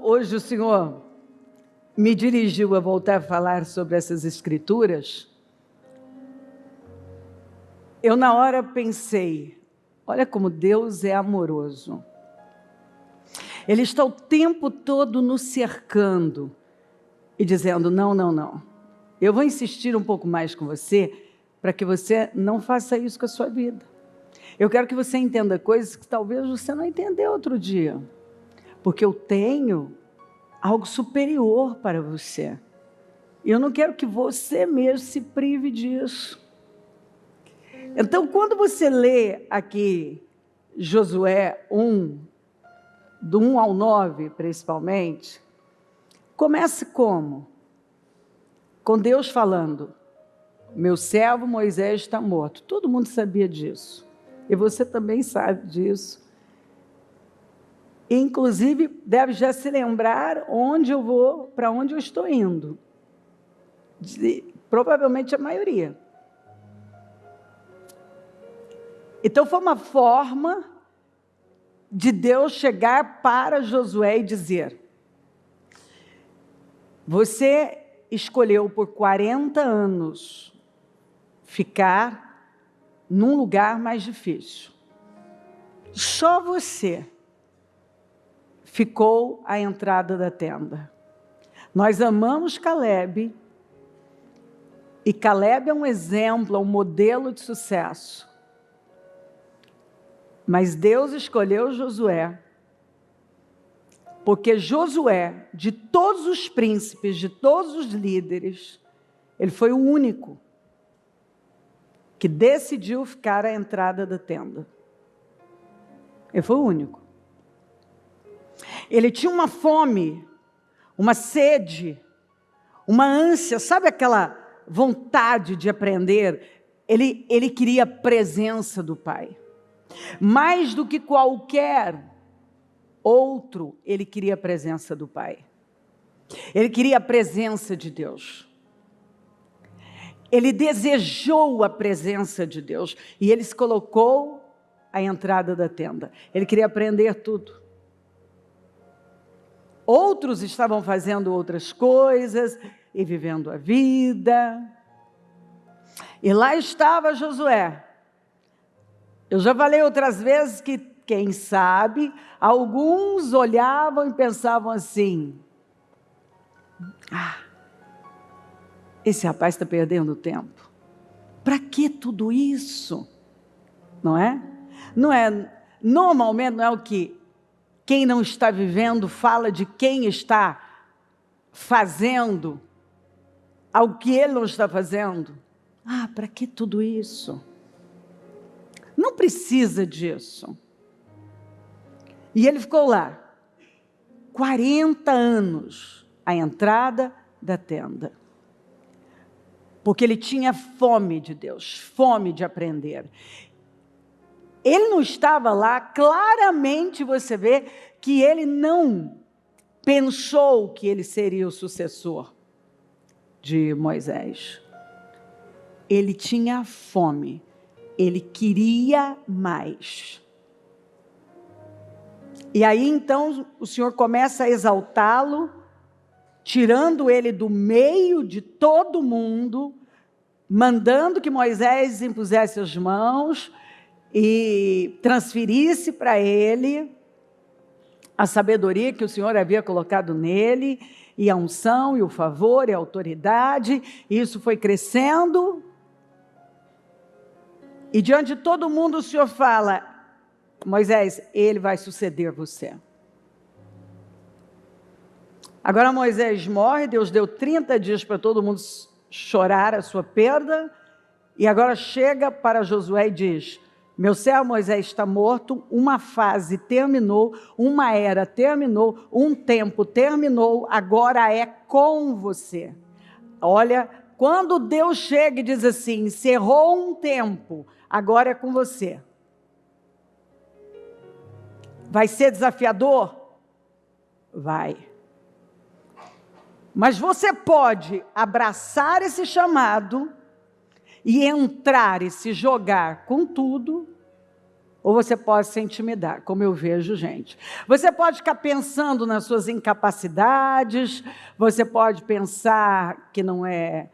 hoje o Senhor me dirigiu a voltar a falar sobre essas escrituras, eu na hora pensei, olha como Deus é amoroso. Ele está o tempo todo nos cercando e dizendo, não. Eu vou insistir um pouco mais com você, para que você não faça isso com a sua vida. Eu quero que você entenda coisas que talvez você não entendeu outro dia. Porque eu tenho algo superior para você. E eu não quero que você mesmo se prive disso. Então, quando você lê aqui Josué 1, do 1 ao 9, principalmente, comece como? Com Deus falando, meu servo Moisés está morto. Todo mundo sabia disso. E você também sabe disso. Inclusive, deve já se lembrar onde eu vou, para onde eu estou indo. Provavelmente a maioria. Então, foi uma forma de Deus chegar para Josué e dizer, você escolheu por 40 anos ficar num lugar mais difícil. Só você ficou à entrada da tenda. Nós amamos Caleb, e Caleb é um exemplo, um modelo de sucesso. Mas Deus escolheu Josué, porque Josué, de todos os príncipes, de todos os líderes, ele foi o único que decidiu ficar à entrada da tenda. Ele foi o único. Ele tinha uma fome, uma sede, uma ânsia, sabe aquela vontade de aprender? Ele queria a presença do Pai. Mais do que qualquer outro, ele queria a presença do Pai. Ele queria a presença de Deus. Ele desejou a presença de Deus e ele se colocou à entrada da tenda. Ele queria aprender tudo. Outros estavam fazendo outras coisas e vivendo a vida. E lá estava Josué. Eu já falei outras vezes que, quem sabe, alguns olhavam e pensavam assim, esse rapaz está perdendo tempo. Para que tudo isso? Não é? Normalmente não é o que quem não está vivendo fala de quem está fazendo algo que ele não está fazendo. Para que tudo isso? Não precisa disso. E ele ficou lá, 40 anos, à entrada da tenda. Porque ele tinha fome de Deus, fome de aprender. Ele não estava lá, claramente você vê que ele não pensou que ele seria o sucessor de Moisés. Ele tinha fome, ele queria mais. E aí então o Senhor começa a exaltá-lo, tirando ele do meio de todo mundo, mandando que Moisés impusesse as mãos e transferisse para ele a sabedoria que o Senhor havia colocado nele, e a unção, e o favor, e a autoridade. E isso foi crescendo. E diante de todo mundo o Senhor fala, Moisés, ele vai suceder você. Agora Moisés morre, Deus deu 30 dias para todo mundo chorar a sua perda, e agora chega para Josué e diz, meu servo Moisés está morto, uma fase terminou, uma era terminou, um tempo terminou, agora é com você. Olha, quando Deus chega e diz assim, encerrou um tempo, agora é com você. Vai ser desafiador? Vai. Mas você pode abraçar esse chamado e entrar e se jogar com tudo, Ou você pode se intimidar, como eu vejo gente. Você pode ficar pensando nas suas incapacidades, você pode pensar que não é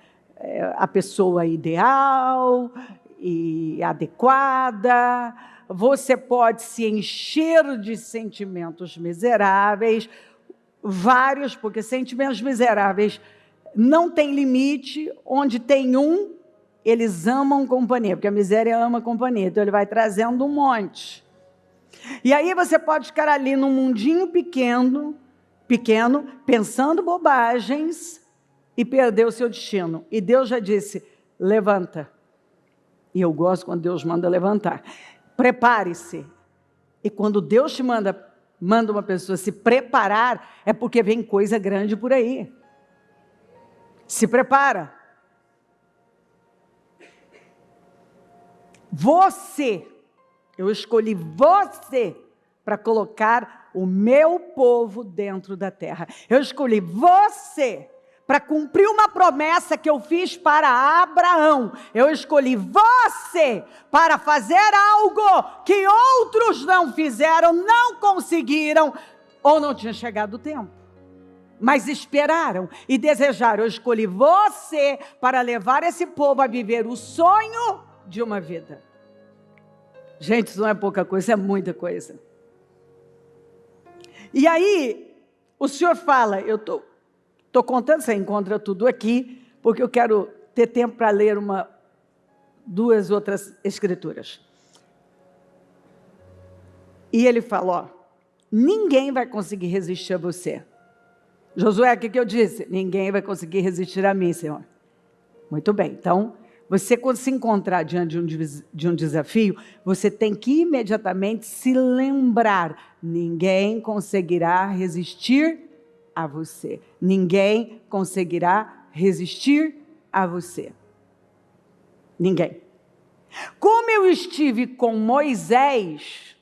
a pessoa ideal e adequada, você pode se encher de sentimentos miseráveis, vários, porque sentimentos miseráveis não tem limite, onde tem um, eles amam companhia, porque a miséria ama companhia, então ele vai trazendo um monte. E aí você pode ficar ali num mundinho pequeno, pensando bobagens e perder o seu destino. E Deus já disse, levanta. E eu gosto quando Deus manda levantar. Prepare-se. E quando Deus te manda uma pessoa se preparar, é porque vem coisa grande por aí. Se prepara. Eu escolhi você para colocar o meu povo dentro da terra. Eu escolhi você para cumprir uma promessa que eu fiz para Abraão. Eu escolhi você para fazer algo que outros não fizeram, não conseguiram, ou não tinha chegado o tempo. Mas esperaram e desejaram. Eu escolhi você para levar esse povo a viver o sonho de uma vida. Gente, isso não é pouca coisa, isso é muita coisa. E aí, o Senhor fala, eu estou contando, você encontra tudo aqui, porque eu quero ter tempo para ler duas outras escrituras. E ele fala, ninguém vai conseguir resistir a você. Josué, o que eu disse? Ninguém vai conseguir resistir a mim, Senhor. Muito bem, então, você quando se encontrar diante de um desafio, você tem que imediatamente se lembrar, ninguém conseguirá resistir a você. Ninguém conseguirá resistir a você. Ninguém. Como eu estive com Moisés,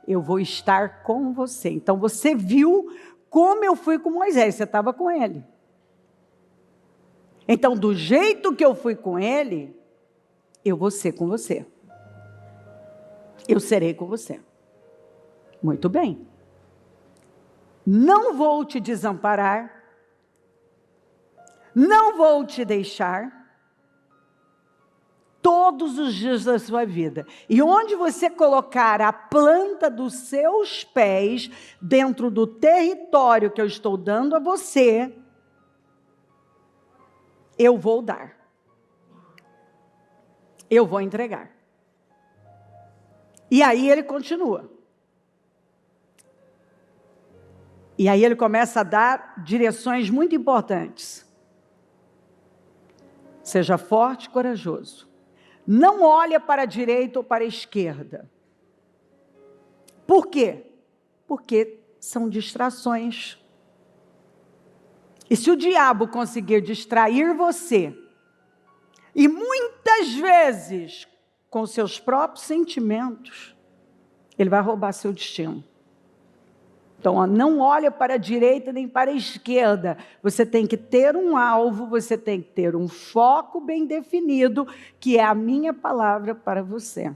eu vou estar com você. Então você viu como eu fui com Moisés, você estava com ele. Então, do jeito que eu fui com ele, eu vou ser com você. Eu serei com você. Muito bem. Não vou te desamparar. Não vou te deixar. Todos os dias da sua vida. E onde você colocar a planta dos seus pés, dentro do território que eu estou dando a você, eu vou dar. Eu vou entregar. E aí ele continua. E aí ele começa a dar direções muito importantes. Seja forte e corajoso. Não olha para a direita ou para a esquerda. Por quê? Porque são distrações. E se o diabo conseguir distrair você, e muitas vezes com seus próprios sentimentos, ele vai roubar seu destino. Então, não olha para a direita nem para a esquerda. Você tem que ter um alvo, você tem que ter um foco bem definido, que é a minha palavra para você.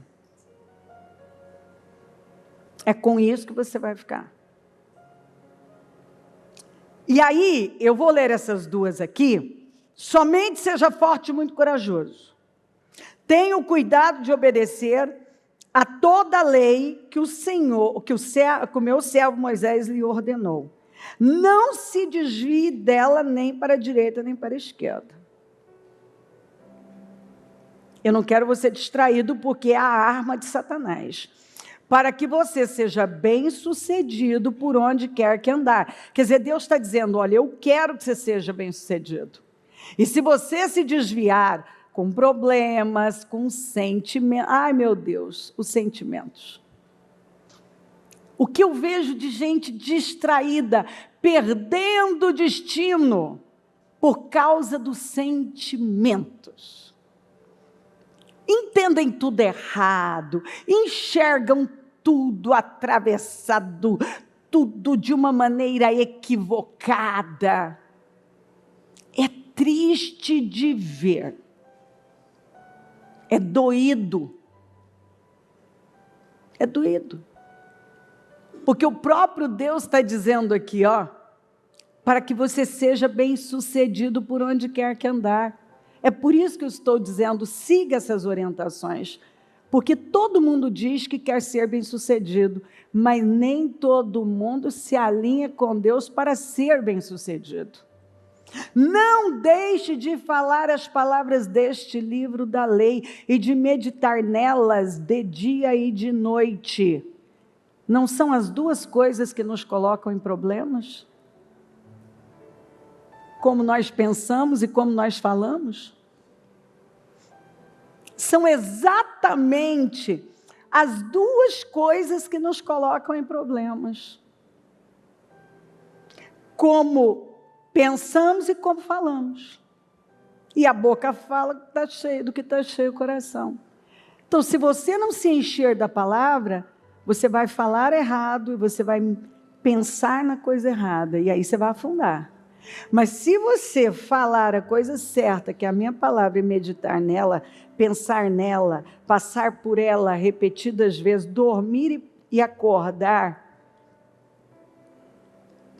É com isso que você vai ficar. E aí, eu vou ler essas duas aqui. Somente seja forte e muito corajoso. Tenha o cuidado de obedecer a toda a lei que o meu servo Moisés lhe ordenou. Não se desvie dela nem para a direita nem para a esquerda. Eu não quero você distraído, porque é a arma de Satanás. Para que você seja bem-sucedido por onde quer que andar. Quer dizer, Deus está dizendo, olha, eu quero que você seja bem-sucedido. E se você se desviar com problemas, com sentimentos, ai meu Deus, os sentimentos. O que eu vejo de gente distraída, perdendo o destino, por causa dos sentimentos. Entendem tudo errado, enxergam tudo atravessado, tudo de uma maneira equivocada. É triste de ver, é doído. É doído. Porque o próprio Deus está dizendo aqui, ó, para que você seja bem-sucedido por onde quer que andar. É por isso que eu estou dizendo, siga essas orientações. Porque todo mundo diz que quer ser bem-sucedido, mas nem todo mundo se alinha com Deus para ser bem-sucedido. Não deixe de falar as palavras deste livro da lei e de meditar nelas de dia e de noite. Não são as duas coisas que nos colocam em problemas? Como nós pensamos e como nós falamos? São exatamente as duas coisas que nos colocam em problemas. Como pensamos e como falamos. E a boca fala que está cheio do que está cheio o coração. Então, se você não se encher da palavra, você vai falar errado e você vai pensar na coisa errada. E aí você vai afundar. Mas se você falar a coisa certa, que é a minha palavra, e meditar nela, pensar nela, passar por ela repetidas vezes, dormir e acordar,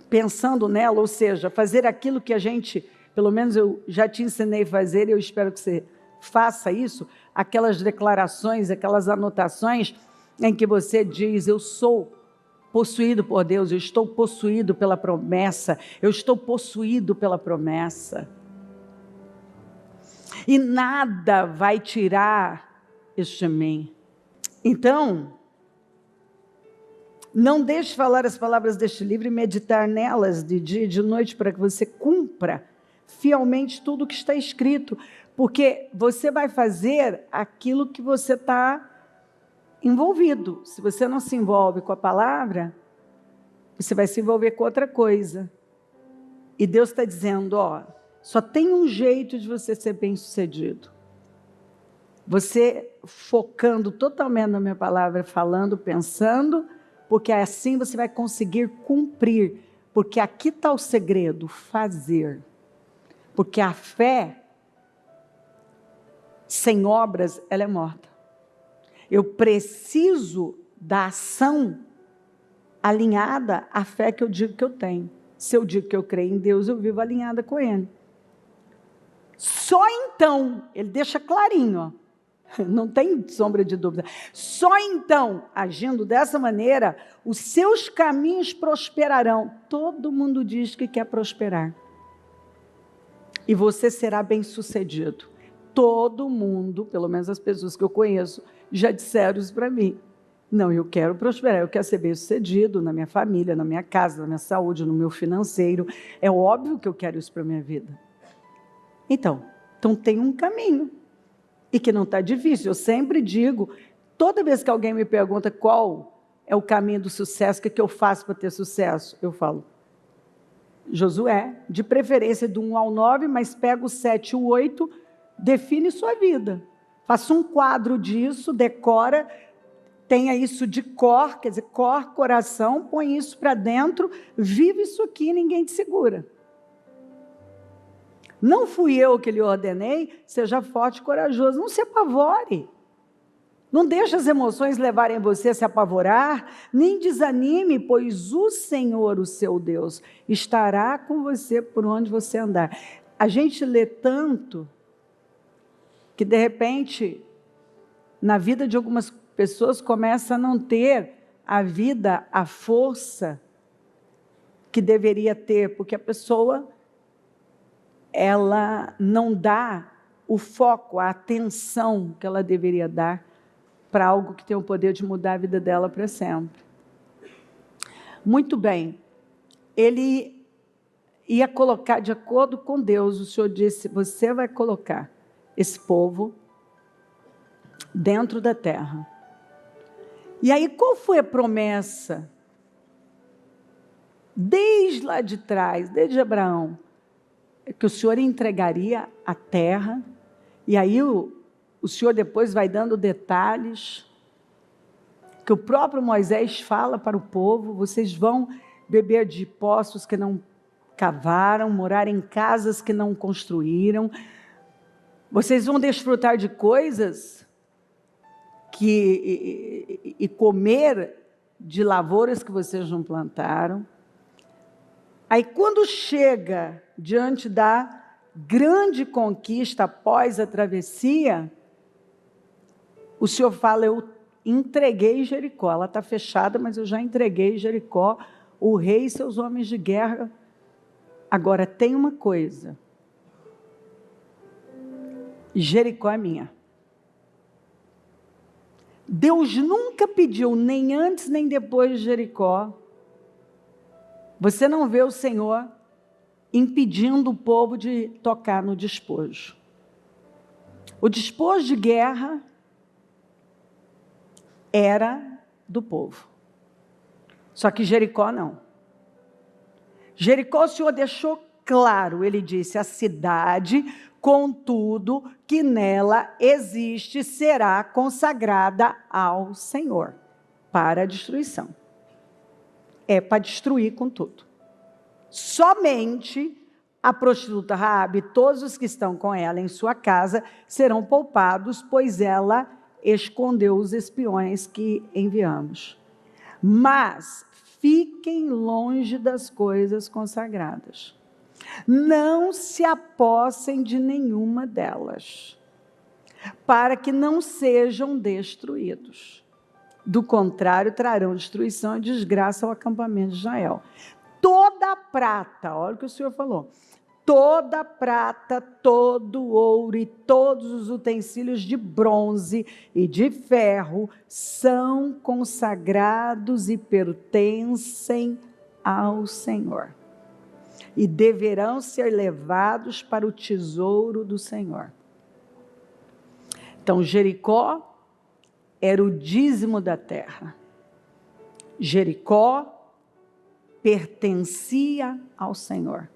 pensando nela, ou seja, fazer aquilo que a gente, pelo menos eu já te ensinei a fazer, e eu espero que você faça isso, aquelas declarações, aquelas anotações em que você diz, eu sou possuído por Deus, eu estou possuído pela promessa, eu estou possuído pela promessa. E nada vai tirar isso de mim. Então, não deixe de falar as palavras deste livro e meditar nelas de dia e de noite para que você cumpra fielmente tudo o que está escrito, porque você vai fazer aquilo que você está envolvido. Se você não se envolve com a palavra, você vai se envolver com outra coisa. E Deus está dizendo, ó, só tem um jeito de você ser bem-sucedido. Você focando totalmente na minha palavra, falando, pensando, porque assim você vai conseguir cumprir. Porque aqui está o segredo, fazer. Porque a fé, sem obras, ela é morta. Eu preciso da ação alinhada à fé que eu digo que eu tenho. Se eu digo que eu creio em Deus, eu vivo alinhada com Ele. Só então, ele deixa clarinho, ó, não tem sombra de dúvida. Só então, agindo dessa maneira, os seus caminhos prosperarão. Todo mundo diz que quer prosperar. E você será bem-sucedido. Todo mundo, pelo menos as pessoas que eu conheço, já disseram isso para mim. Não, eu quero prosperar, eu quero ser bem-sucedido na minha família, na minha casa, na minha saúde, no meu financeiro. É óbvio que eu quero isso para a minha vida. Então tem um caminho. E que não está difícil. Eu sempre digo, toda vez que alguém me pergunta qual é o caminho do sucesso, o que eu faço para ter sucesso? Eu falo, Josué, de preferência do 1 ao 9, mas pega o 7 e o 8, define sua vida. Faça um quadro disso, decora, tenha isso de cor, quer dizer, cor, coração, põe isso para dentro, vive isso aqui, ninguém te segura. Não fui eu que lhe ordenei, seja forte e corajoso, não se apavore. Não deixe as emoções levarem você a se apavorar, nem desanime, pois o Senhor, o seu Deus, estará com você por onde você andar. A gente lê tanto que, de repente, na vida de algumas pessoas começa a não ter a vida, a força que deveria ter, porque a pessoa, ela não dá o foco, a atenção que ela deveria dar para algo que tem o poder de mudar a vida dela para sempre. Muito bem, ele ia colocar de acordo com Deus, o Senhor disse, você vai colocar esse povo dentro da terra. E aí, qual foi a promessa? Desde lá de trás, desde Abraão, que o Senhor entregaria a terra, e aí o Senhor depois vai dando detalhes, que o próprio Moisés fala para o povo, vocês vão beber de poços que não cavaram, morar em casas que não construíram, vocês vão desfrutar de coisas e comer de lavouras que vocês não plantaram. Aí, quando chega diante da grande conquista após a travessia, o Senhor fala: eu entreguei Jericó. Ela está fechada, mas eu já entreguei Jericó, o rei e seus homens de guerra. Agora, tem uma coisa: Jericó é minha. Deus nunca pediu, nem antes nem depois de Jericó. Você não vê o Senhor impedindo o povo de tocar no despojo. O despojo de guerra era do povo. Só que Jericó não. Jericó o Senhor deixou claro, ele disse: a cidade, contudo, que nela existe, será consagrada ao Senhor, para a destruição. É para destruir com tudo. Somente a prostituta Raabe e todos os que estão com ela em sua casa serão poupados, pois ela escondeu os espiões que enviamos. Mas fiquem longe das coisas consagradas. Não se apossem de nenhuma delas, para que não sejam destruídos. Do contrário, trarão destruição e desgraça ao acampamento de Israel. Toda a prata, olha o que o Senhor falou, toda a prata, todo o ouro e todos os utensílios de bronze e de ferro são consagrados e pertencem ao Senhor, e deverão ser levados para o tesouro do Senhor. Então, Jericó era o dízimo da terra. Jericó pertencia ao Senhor.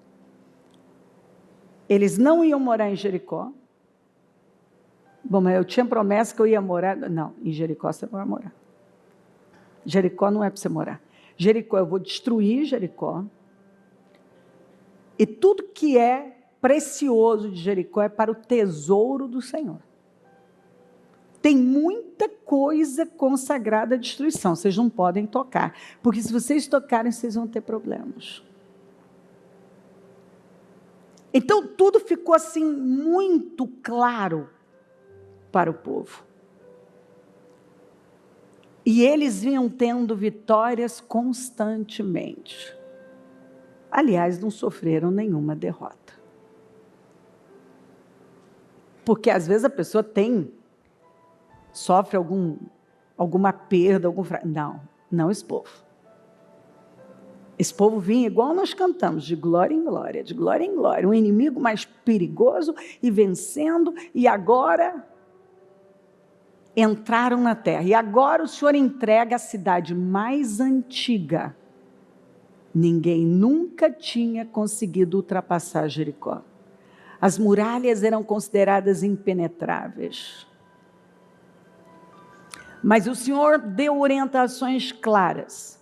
Eles não iam morar em Jericó. Bom, mas eu tinha promessa que eu ia morar. Não, em Jericó você não vai morar. Jericó não é para você morar. Jericó, eu vou destruir Jericó. E tudo que é precioso de Jericó é para o tesouro do Senhor. Tem muita coisa consagrada à destruição, vocês não podem tocar, porque se vocês tocarem, vocês vão ter problemas. Então, tudo ficou assim muito claro para o povo. E eles vinham tendo vitórias constantemente. Aliás, não sofreram nenhuma derrota. Porque às vezes a pessoa sofre alguma perda, não esse povo. Esse povo vinha igual nós cantamos, de glória em glória, de glória em glória. Um inimigo mais perigoso e vencendo, e agora entraram na terra. E agora o Senhor entrega a cidade mais antiga. Ninguém nunca tinha conseguido ultrapassar Jericó. As muralhas eram consideradas impenetráveis. Mas o Senhor deu orientações claras.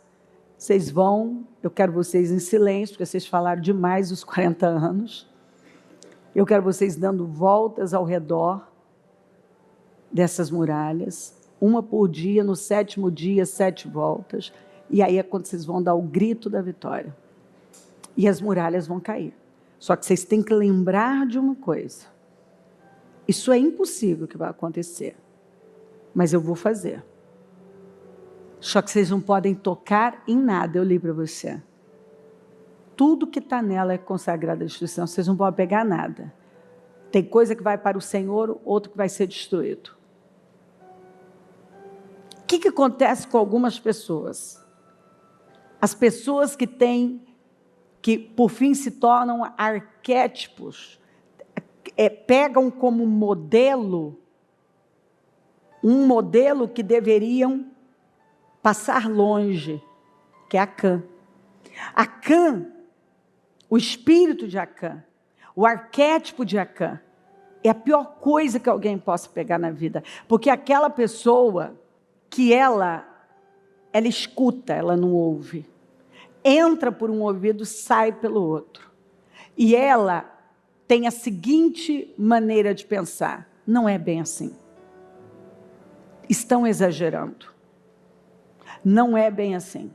Vocês vão, eu quero vocês em silêncio, porque vocês falaram demais os 40 anos. Eu quero vocês dando voltas ao redor dessas muralhas, uma por dia, no 7º dia, 7 voltas. E aí é quando vocês vão dar o grito da vitória. E as muralhas vão cair. Só que vocês têm que lembrar de uma coisa. Isso é impossível que vai acontecer. Mas eu vou fazer. Só que vocês não podem tocar em nada, eu li para você. Tudo que está nela é consagrado à destruição, vocês não podem pegar nada. Tem coisa que vai para o Senhor, outro que vai ser destruído. O que acontece com algumas pessoas? As pessoas que por fim se tornam arquétipos, pegam como modelo, um modelo que deveriam passar longe, que é Acã. Acã, o espírito de Acã, o arquétipo de Acã, é a pior coisa que alguém possa pegar na vida, porque aquela pessoa que ela escuta, ela não ouve, entra por um ouvido, sai pelo outro, e ela tem a seguinte maneira de pensar: não é bem assim. estão exagerando. Não é bem assim.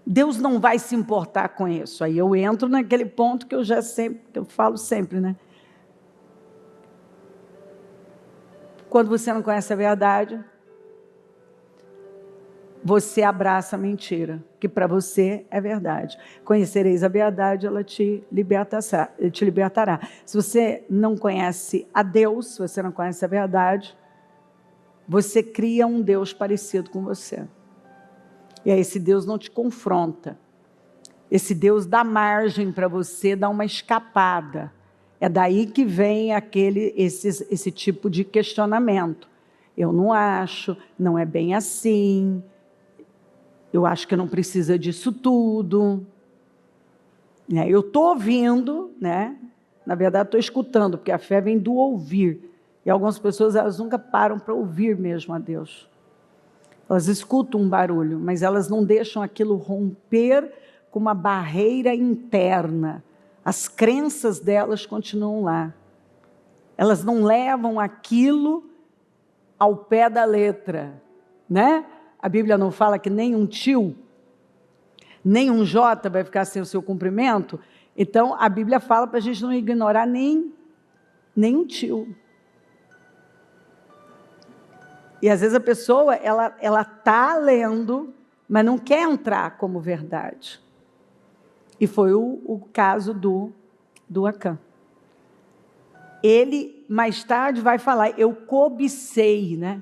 Deus não vai se importar com isso. Aí eu entro naquele ponto que eu falo sempre, né? Quando você não conhece a verdade, você abraça a mentira, que para você é verdade. Conhecereis a verdade, ela te libertará. Se você não conhece a Deus, se você não conhece a verdade, você cria um Deus parecido com você. E aí esse Deus não te confronta. Esse Deus dá margem para você dar uma escapada. É daí que vem esse tipo de questionamento. Eu não acho, não é bem assim. Eu acho que não precisa disso tudo. Eu estou ouvindo, né? Na verdade estou escutando, porque a fé vem do ouvir. E algumas pessoas, elas nunca param para ouvir mesmo a Deus. Elas escutam um barulho, mas elas não deixam aquilo romper com uma barreira interna. As crenças delas continuam lá. Elas não levam aquilo ao pé da letra, né? A Bíblia não fala que nem um tio, nem um J vai ficar sem o seu cumprimento. Então, a Bíblia fala para a gente não ignorar nem um tio. E às vezes a pessoa, ela está lendo, mas não quer entrar como verdade. E foi o caso do Acã. Ele, mais tarde, vai falar, eu cobicei, né?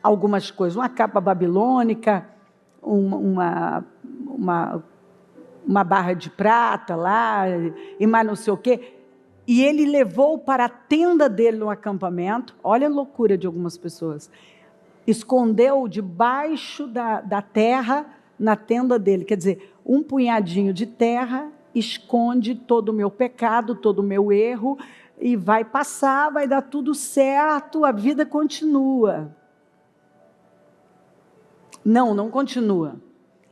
Algumas coisas, uma capa babilônica, uma barra de prata lá, e mais não sei o quê. E ele levou para a tenda dele no acampamento, olha a loucura de algumas pessoas, escondeu debaixo da terra na tenda dele, quer dizer, um punhadinho de terra esconde todo o meu pecado, todo o meu erro, e vai passar, vai dar tudo certo, a vida continua. Não continua.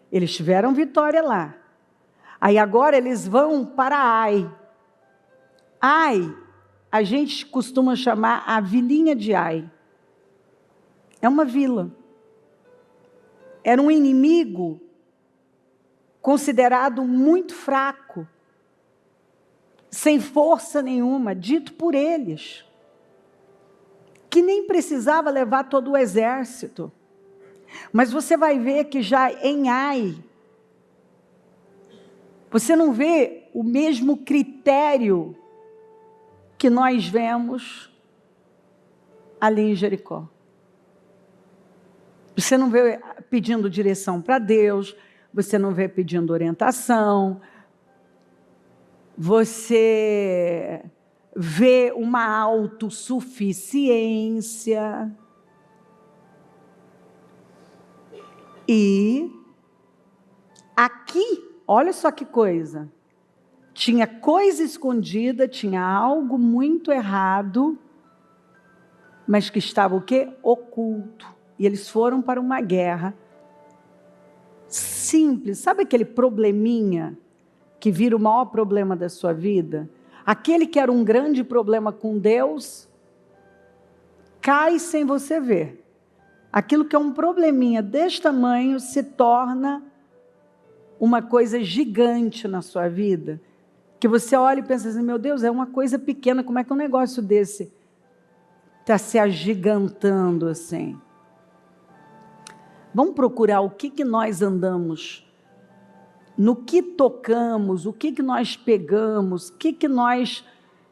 Eles tiveram vitória lá. Aí agora eles vão para Ai. Ai, a gente costuma chamar a vilinha de Ai. É uma vila. Era um inimigo considerado muito fraco, sem força nenhuma, dito por eles, que nem precisava levar todo o exército. Mas você vai ver que já em Ai, você não vê o mesmo critério que nós vemos ali em Jericó. Você não vê pedindo direção para Deus, você não vê pedindo orientação, você vê uma autossuficiência. E aqui, olha só que coisa, tinha coisa escondida, tinha algo muito errado, mas que estava o quê? Oculto. E eles foram para uma guerra simples. Sabe aquele probleminha que vira o maior problema da sua vida? Aquele que era um grande problema com Deus, cai sem você ver. Aquilo que é um probleminha deste tamanho se torna uma coisa gigante na sua vida. Que você olha e pensa assim, meu Deus, é uma coisa pequena, como é que um negócio desse está se agigantando assim? Vamos procurar o que nós andamos, no que tocamos, o que nós pegamos, o que nós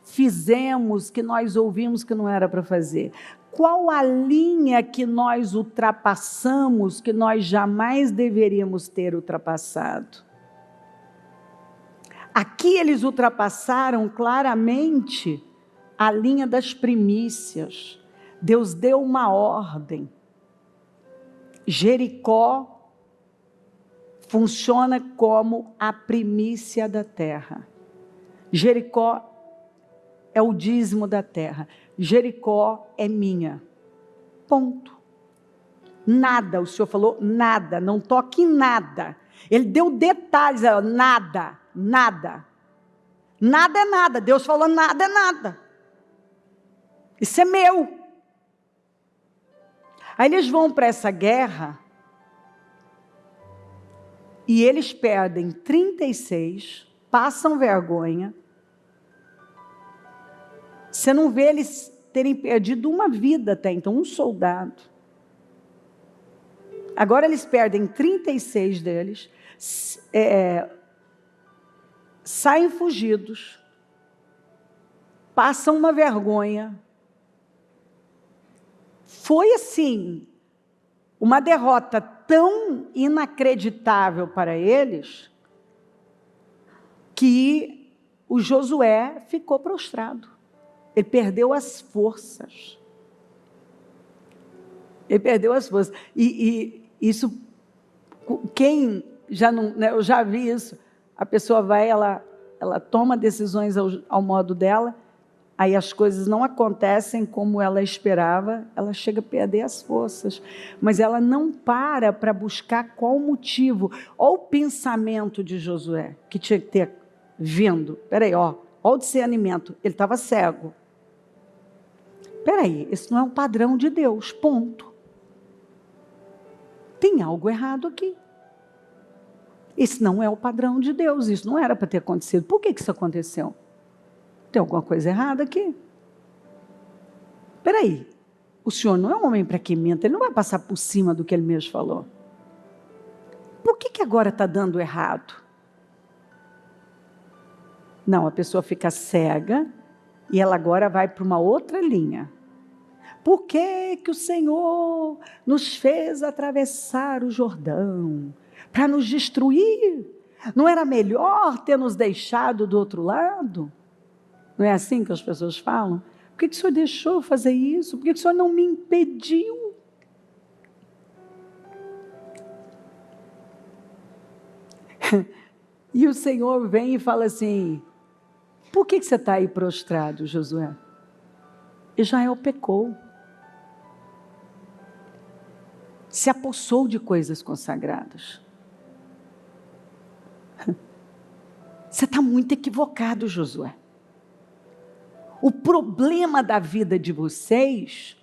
fizemos, que nós ouvimos que não era para fazer. Qual a linha que nós ultrapassamos, que nós jamais deveríamos ter ultrapassado? Aqui eles ultrapassaram claramente a linha das primícias. Deus deu uma ordem. Jericó funciona como a primícia da terra. Jericó é o dízimo da terra. Jericó é minha. Ponto. Nada, o Senhor falou nada, não toque em nada. Ele deu detalhes, nada, nada. Nada é nada, Deus falou nada é nada. Isso é meu. Aí eles vão para essa guerra e eles perdem 36, passam vergonha. Você não vê eles terem perdido uma vida até então, um soldado. Agora eles perdem 36 deles, saem fugidos, passam uma vergonha. Foi assim, uma derrota tão inacreditável para eles, que o Josué ficou prostrado. Ele perdeu as forças. Ele perdeu as forças. E isso, quem já não, né, eu já vi isso, a pessoa vai, ela toma decisões ao modo dela, aí as coisas não acontecem como ela esperava, ela chega a perder as forças, mas ela não para buscar qual o motivo. Olha o pensamento de Josué, que tinha que ter vindo. Peraí, olha o discernimento, ele estava cego. Peraí, esse não é um padrão de Deus, ponto. Tem algo errado aqui. Esse não é o padrão de Deus, isso não era para ter acontecido. Por que isso aconteceu? Tem alguma coisa errada aqui. Peraí, o senhor não é um homem para que minta, ele não vai passar por cima do que ele mesmo falou. Por que agora está dando errado? Não, a pessoa fica cega e ela agora vai para uma outra linha. Por que o Senhor nos fez atravessar o Jordão? Para nos destruir? Não era melhor ter nos deixado do outro lado? Não é assim que as pessoas falam? Por que o Senhor deixou fazer isso? Por que o Senhor não me impediu? E o Senhor vem e fala assim: por que você está aí prostrado, Josué? Israel pecou. Se apossou de coisas consagradas. Você está muito equivocado, Josué. O problema da vida de vocês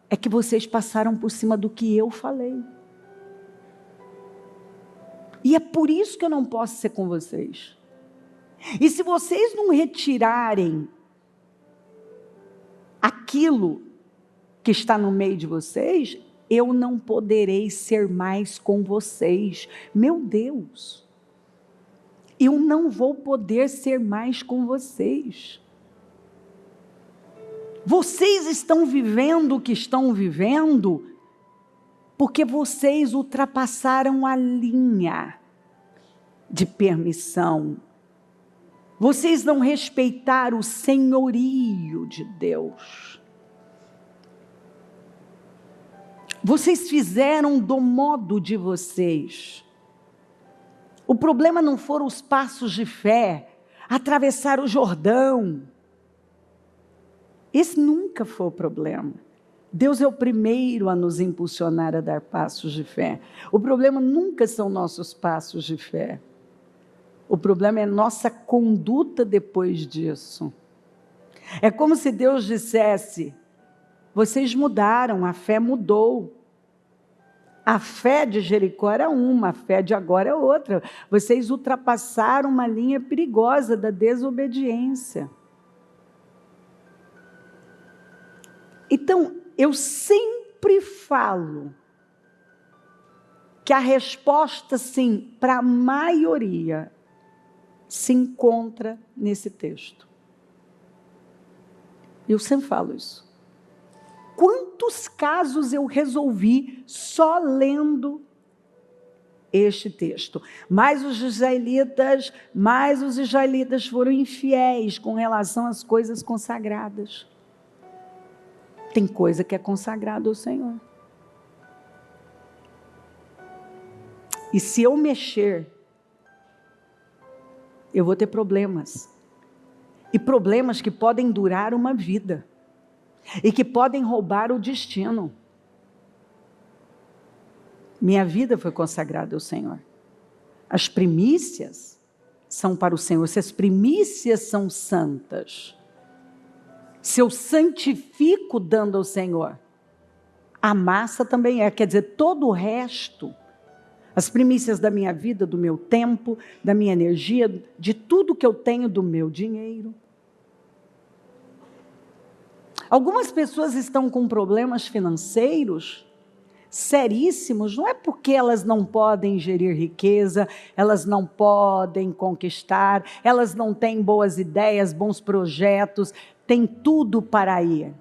é que vocês passaram por cima do que eu falei. E é por isso que eu não posso ser com vocês. E se vocês não retirarem aquilo que está no meio de vocês, eu não poderei ser mais com vocês. Meu Deus, eu não vou poder ser mais com vocês. Vocês estão vivendo o que estão vivendo porque vocês ultrapassaram a linha de permissão. Vocês não respeitaram o senhorio de Deus. Vocês fizeram do modo de vocês. O problema não foram os passos de fé, atravessar o Jordão. Esse nunca foi o problema. Deus é o primeiro a nos impulsionar a dar passos de fé. O problema nunca são nossos passos de fé. O problema é nossa conduta depois disso. É como se Deus dissesse: vocês mudaram, a fé mudou. A fé de Jericó era uma, a fé de agora é outra. Vocês ultrapassaram uma linha perigosa da desobediência. Então, eu sempre falo que a resposta, sim, para a maioria, se encontra nesse texto. Eu sempre falo isso. Quantos casos eu resolvi só lendo este texto? Mas os israelitas foram infiéis com relação às coisas consagradas. Tem coisa que é consagrada ao Senhor. E se eu mexer, eu vou ter problemas. E problemas que podem durar uma vida. E que podem roubar o destino. Minha vida foi consagrada ao Senhor. As primícias são para o Senhor. Se as primícias são santas, se eu santifico dando ao Senhor, A massa também é, quer dizer, todo o resto, as primícias da minha vida, do meu tempo, da minha energia, de tudo que eu tenho, do meu dinheiro. Algumas pessoas estão com problemas financeiros seríssimos, não é porque elas não podem gerir riqueza, elas não podem conquistar, elas não têm boas ideias, bons projetos, têm tudo para ir.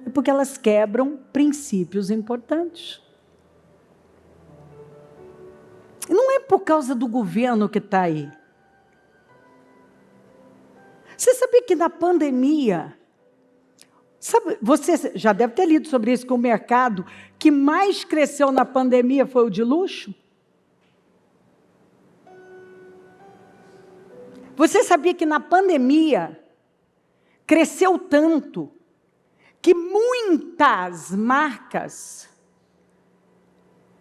É porque elas quebram princípios importantes. E não é por causa do governo que está aí. Você sabia que na pandemia, você já deve ter lido sobre isso, que o mercado que mais cresceu na pandemia foi o de luxo? Você sabia que na pandemia cresceu tanto que muitas marcas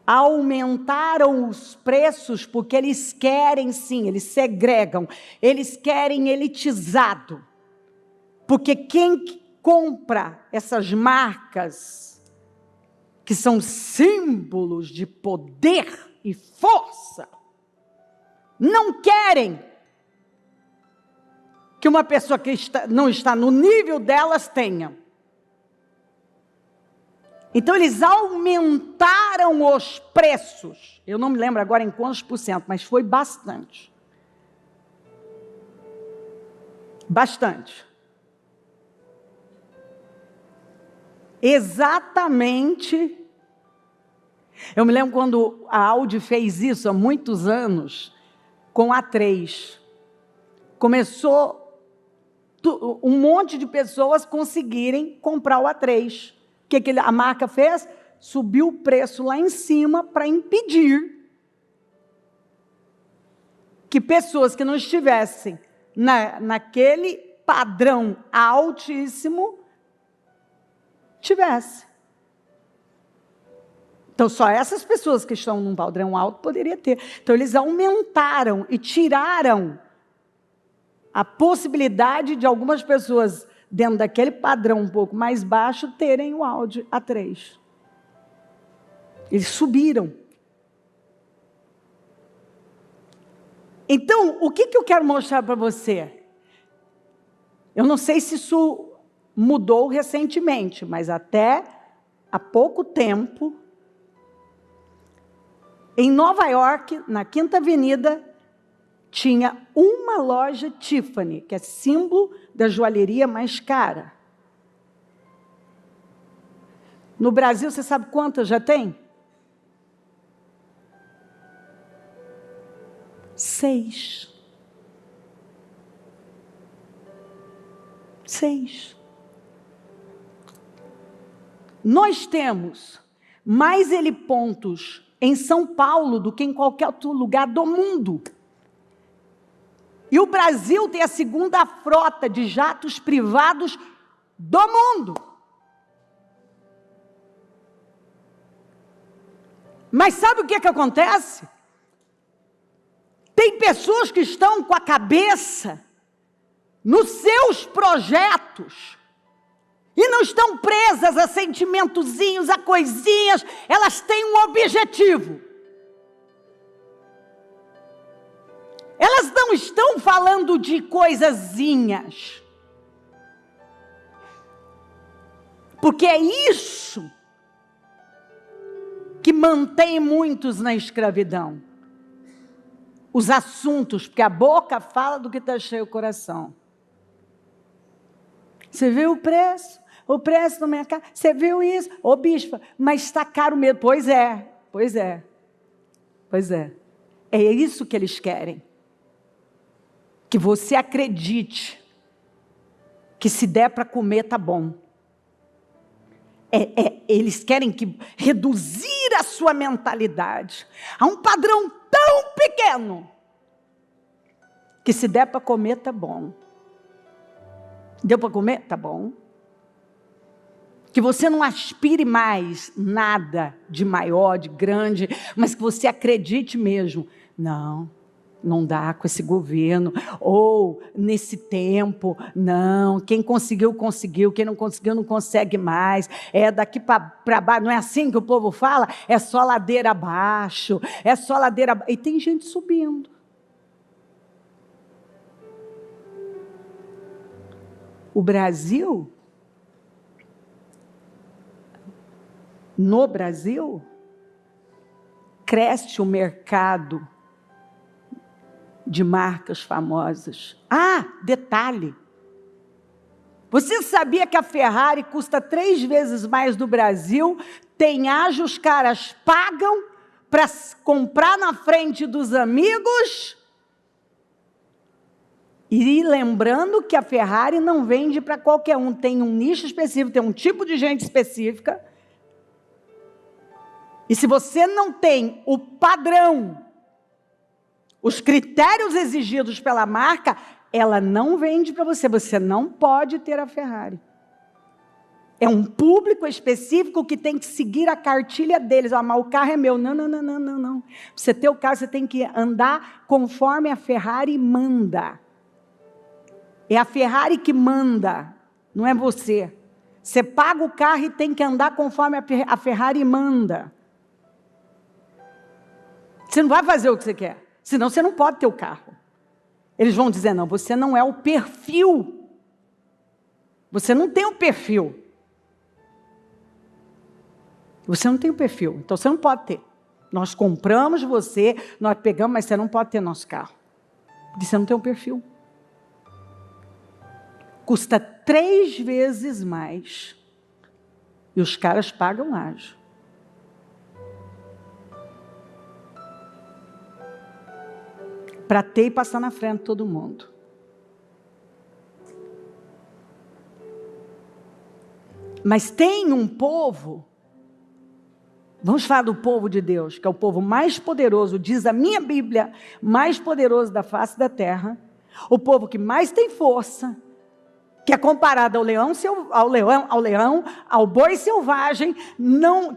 aumentaram os preços porque eles querem, sim, eles segregam, eles querem elitizado. Porque quem compra essas marcas, que são símbolos de poder e força, não querem que uma pessoa que não está no nível delas tenha. Então, eles aumentaram os preços. Eu não me lembro agora em quantos %, mas foi bastante. Bastante. Exatamente. Eu me lembro quando a Audi fez isso há muitos anos, com a A3. Começou um monte de pessoas conseguirem comprar o A3. O que a marca fez? Subiu o preço lá em cima para impedir que pessoas que não estivessem naquele padrão altíssimo tivessem. Então, só essas pessoas que estão num padrão alto poderiam ter. Então, eles aumentaram e tiraram a possibilidade de algumas pessoas dentro daquele padrão um pouco mais baixo, terem o Audi A3. Eles subiram. Então, o que eu quero mostrar para você? Eu não sei se isso mudou recentemente, mas até há pouco tempo, em Nova York, na Quinta Avenida, tinha uma loja Tiffany, que é símbolo da joalheria mais cara. No Brasil, você sabe quantas já tem? 6. 6. Nós temos mais helipontos em São Paulo do que em qualquer outro lugar do mundo. E o Brasil tem a segunda frota de jatos privados do mundo. Mas sabe o que acontece? Tem pessoas que estão com a cabeça nos seus projetos e não estão presas a sentimentozinhos, a coisinhas, elas têm um objetivo. Elas não estão falando de coisazinhas. Porque é isso que mantém muitos na escravidão. Os assuntos, porque a boca fala do que está cheio o coração. Você viu o preço? O preço na minha casa? Você viu isso? Ô bispa, mas está caro mesmo. Pois é, pois é. Pois é. É isso que eles querem. Que você acredite que se der para comer, tá bom. Eles querem reduzir a sua mentalidade a um padrão tão pequeno que se der para comer, tá bom. Deu para comer? Tá bom. Que você não aspire mais nada de maior, de grande, mas que você acredite mesmo. Não. Não dá com esse governo, ou nesse tempo, não, quem conseguiu, conseguiu, quem não conseguiu, não consegue mais, é daqui para baixo, não é assim que o povo fala? É só ladeira abaixo, é só ladeira abaixo, e tem gente subindo. O Brasil, no Brasil, cresce o mercado de marcas famosas. Ah, detalhe, você sabia que a Ferrari custa 3 vezes mais do Brasil? Tem ágio, os caras pagam para comprar na frente dos amigos? E lembrando que a Ferrari não vende para qualquer um, tem um nicho específico, tem um tipo de gente específica. E se você não tem o padrão, os critérios exigidos pela marca, ela não vende para você. Você não pode ter a Ferrari. É um público específico que tem que seguir a cartilha deles. Ah, mas o carro é meu. Não, não, não, não, não, não. Pra você ter o carro, você tem que andar conforme a Ferrari manda. É a Ferrari que manda, não é você. Você paga o carro e tem que andar conforme a Ferrari manda. Você não vai fazer o que você quer, senão você não pode ter o carro. Eles vão dizer, não, você não é o perfil. Você não tem o perfil. Você não tem o perfil, então você não pode ter. Nós compramos você, nós pegamos, mas você não pode ter nosso carro. Porque você não tem o perfil. Custa 3 vezes mais. E os caras pagam ágio. Para ter e passar na frente de todo mundo. Mas tem um povo, vamos falar do povo de Deus, que é o povo mais poderoso, diz a minha Bíblia, mais poderoso da face da terra, o povo que mais tem força, que é comparado ao boi selvagem,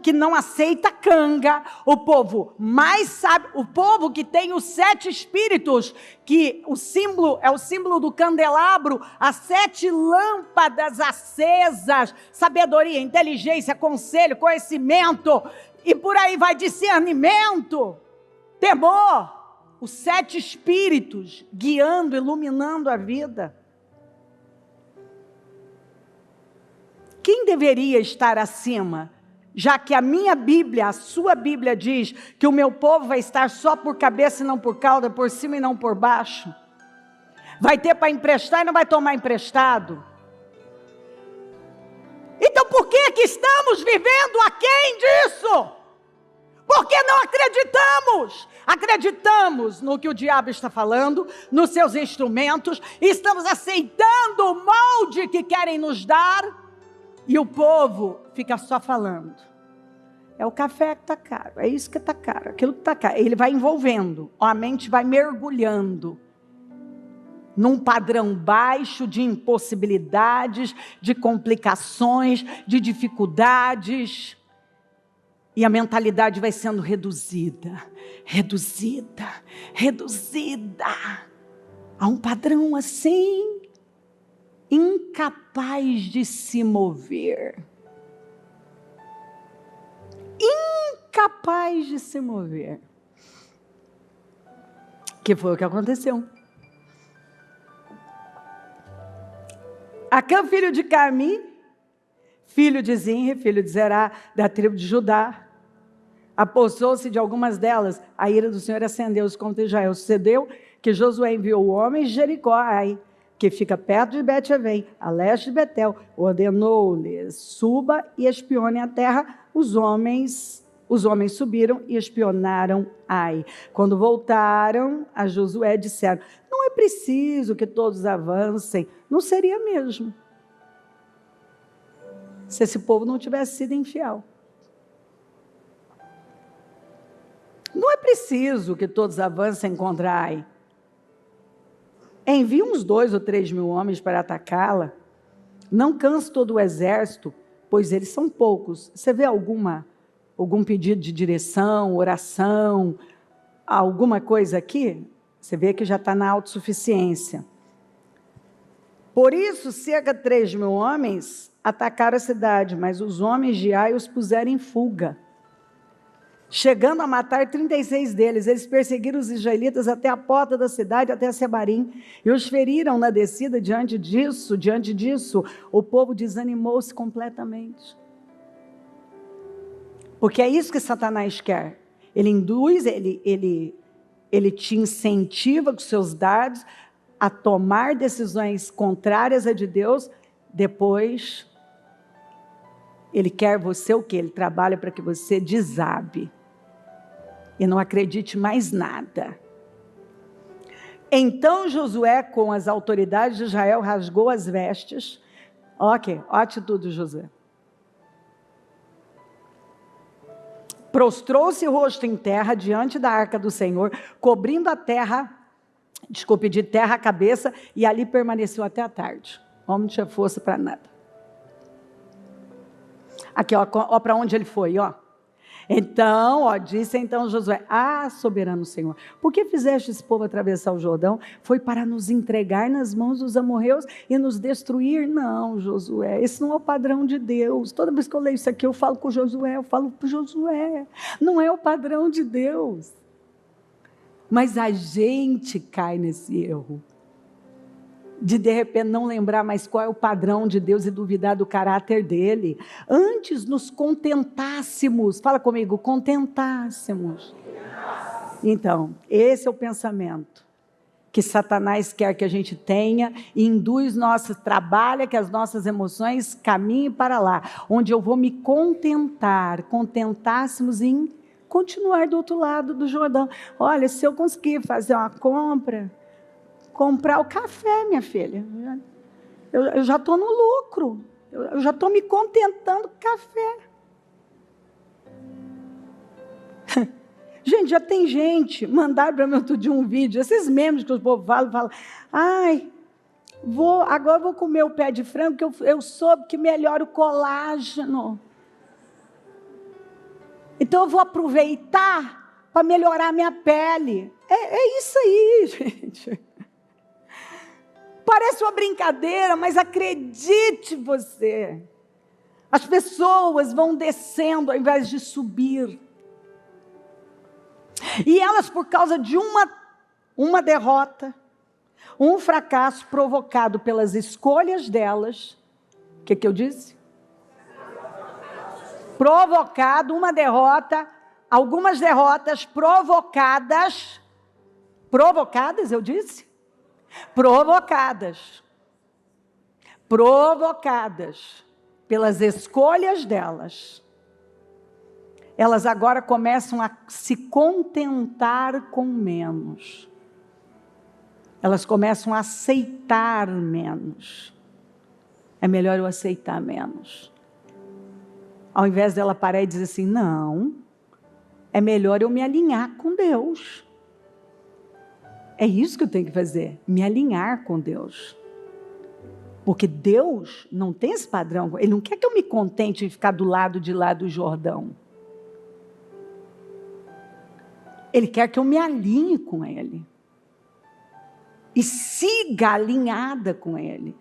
que não aceita canga, o povo mais sábio, o povo que tem os 7 espíritos, que o símbolo é o símbolo do candelabro, as 7 lâmpadas acesas, sabedoria, inteligência, conselho, conhecimento, e por aí vai, discernimento, temor, os 7 espíritos guiando, iluminando a vida. Quem deveria estar acima? Já que a minha Bíblia, a sua Bíblia diz que o meu povo vai estar só por cabeça e não por cauda, por cima e não por baixo. Vai ter para emprestar e não vai tomar emprestado. Então por que estamos vivendo aquém disso? Porque não acreditamos. Acreditamos no que o diabo está falando, nos seus instrumentos, e estamos aceitando o molde que querem nos dar. E o povo fica só falando. É o café que está caro, é isso que está caro, aquilo que está caro. Ele vai envolvendo, a mente vai mergulhando num padrão baixo de impossibilidades, de complicações, de dificuldades. E a mentalidade vai sendo reduzida, reduzida, reduzida. A um padrão assim, incapaz de se mover. Incapaz de se mover. Que foi o que aconteceu. Acã, filho de Carmi, filho de Zinri, filho de Zerá, da tribo de Judá, apossou-se de algumas delas. A ira do Senhor acendeu-se contra Israel. Sucedeu que Josué enviou homens de Jericó, que fica perto de Bet-Avém, a leste de Betel, ordenou-lhes, suba e espione a terra. Os homens subiram e espionaram Ai. Quando voltaram a Josué, disseram, não é preciso que todos avancem. Não seria mesmo, se esse povo não tivesse sido infiel. Não é preciso que todos avancem contra Ai. Envie uns 2 ou 3 mil homens para atacá-la. Não canse todo o exército, pois eles são poucos. Você vê algum pedido de direção, oração, alguma coisa aqui? Você vê que já está na autossuficiência. Por isso, cerca de 3.000 homens atacaram a cidade, mas os homens de Ai os puseram em fuga, chegando a matar 36 deles. Eles perseguiram os israelitas até a porta da cidade, até Sebarim, e os feriram na descida. Diante disso, o povo desanimou-se completamente. Porque é isso que Satanás quer. Ele induz, ele te incentiva com seus dardos a tomar decisões contrárias a de Deus. Depois, ele quer você o quê? Ele trabalha para que você desabe e não acredite mais nada. Então Josué, com as autoridades de Israel, rasgou as vestes. Ok, ó a atitude de Josué. Prostrou-se o rosto em terra diante da arca do Senhor, cobrindo a terra, de terra a cabeça, e ali permaneceu até a tarde. O homem não tinha força para nada. Aqui, ó para onde ele foi, ó. Então, disse então Josué: soberano Senhor, por que fizeste esse povo atravessar o Jordão? Foi para nos entregar nas mãos dos amorreus e nos destruir? Não, Josué, esse não é o padrão de Deus. Toda vez que eu leio isso aqui, eu falo com Josué, não é o padrão de Deus. Mas a gente cai nesse erro, de repente não lembrar mais qual é o padrão de Deus e duvidar do caráter dele. Antes nos contentássemos, fala comigo, contentássemos. Então, esse é o pensamento que Satanás quer que a gente tenha, e induz trabalha que as nossas emoções caminhem para lá, onde eu vou me contentássemos em continuar do outro lado do Jordão. Olha, se eu conseguir fazer uma comprar o café, minha filha, eu já estou no lucro, eu já estou me contentando com café. Gente, já tem gente, mandaram para mim outro dia um vídeo, esses memes que os povos falam, agora vou comer o pé de frango, que eu soube que melhora o colágeno. Então eu vou aproveitar para melhorar a minha pele. É isso aí, gente. Parece uma brincadeira, mas acredite você, as pessoas vão descendo ao invés de subir. E elas, por causa de uma derrota, um fracasso provocado pelas escolhas delas, o que eu disse? Provocado, uma derrota, algumas derrotas provocadas, eu disse? Provocadas pelas escolhas delas, elas agora começam a se contentar com menos, elas começam a aceitar menos. É melhor eu aceitar menos, ao invés dela parar e dizer assim: não, é melhor eu me alinhar com Deus. É isso que eu tenho que fazer, me alinhar com Deus. Porque Deus não tem esse padrão, Ele não quer que eu me contente em ficar do lado de lá do Jordão. Ele quer que eu me alinhe com Ele. E siga alinhada com Ele.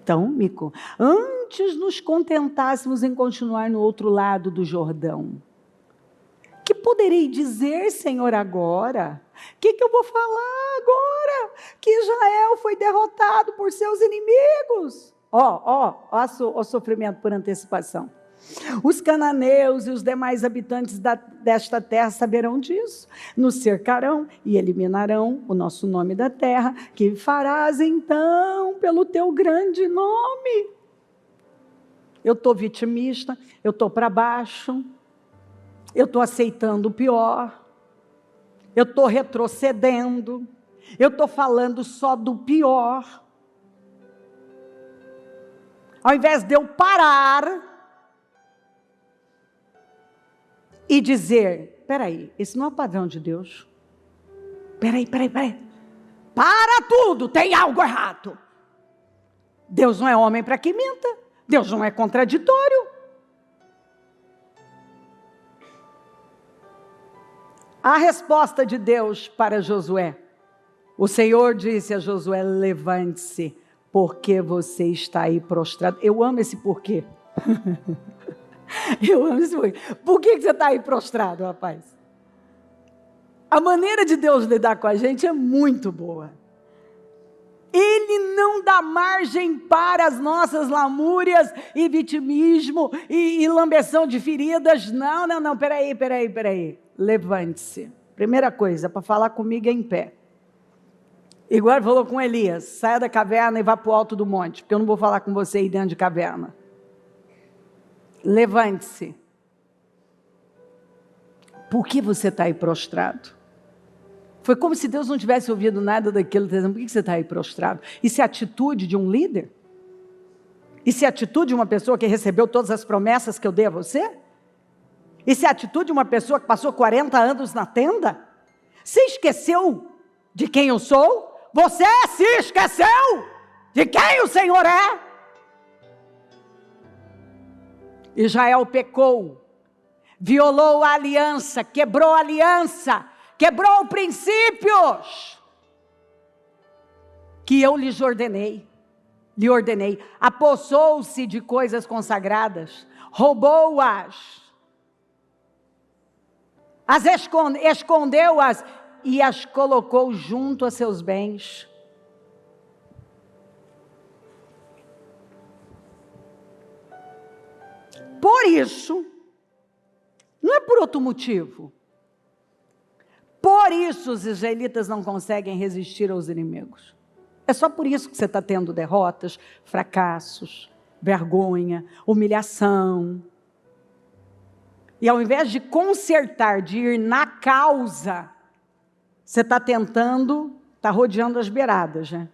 Então, Mico, antes nos contentássemos em continuar no outro lado do Jordão, que poderei dizer, Senhor, agora? O que eu vou falar agora? Que Israel foi derrotado por seus inimigos. O sofrimento por antecipação. Os cananeus e os demais habitantes desta terra saberão disso. Nos cercarão e eliminarão o nosso nome da terra. Que farás então pelo teu grande nome? Eu estou vitimista, eu estou para baixo. Eu estou aceitando o pior, eu estou retrocedendo, eu estou falando só do pior. Ao invés de eu parar e dizer: espera aí, esse não é o padrão de Deus. Espera aí. Para tudo, tem algo errado. Deus não é homem para que minta, Deus não é contraditório. A resposta de Deus para Josué. O Senhor disse a Josué: levante-se, porque você está aí prostrado. Eu amo esse porquê. Eu amo esse porquê. Por que você está aí prostrado, rapaz? A maneira de Deus lidar com a gente é muito boa. Ele não dá margem para as nossas lamúrias e vitimismo e lambeção de feridas. Não, peraí. Levante-se. Primeira coisa, para falar comigo é em pé. Igual ele falou com Elias: saia da caverna e vá para o alto do monte, porque eu não vou falar com você aí dentro de caverna. Levante-se. Por que você está aí prostrado? Foi como se Deus não tivesse ouvido nada daquilo, dizendo: por que você está aí prostrado? Isso é atitude de um líder? Isso é atitude de uma pessoa que recebeu todas as promessas que eu dei a você? Isso é atitude de uma pessoa que passou 40 anos na tenda? Você esqueceu de quem eu sou? Você se esqueceu de quem o Senhor é? Israel pecou, violou a aliança, quebrou princípios que eu lhe ordenei, apossou-se de coisas consagradas, roubou-as, escondeu-as e as colocou junto a seus bens. Por isso, não é por outro motivo. Por isso os israelitas não conseguem resistir aos inimigos. É só por isso que você está tendo derrotas, fracassos, vergonha, humilhação. E ao invés de consertar, de ir na causa, você está tentando, está rodeando as beiradas, né?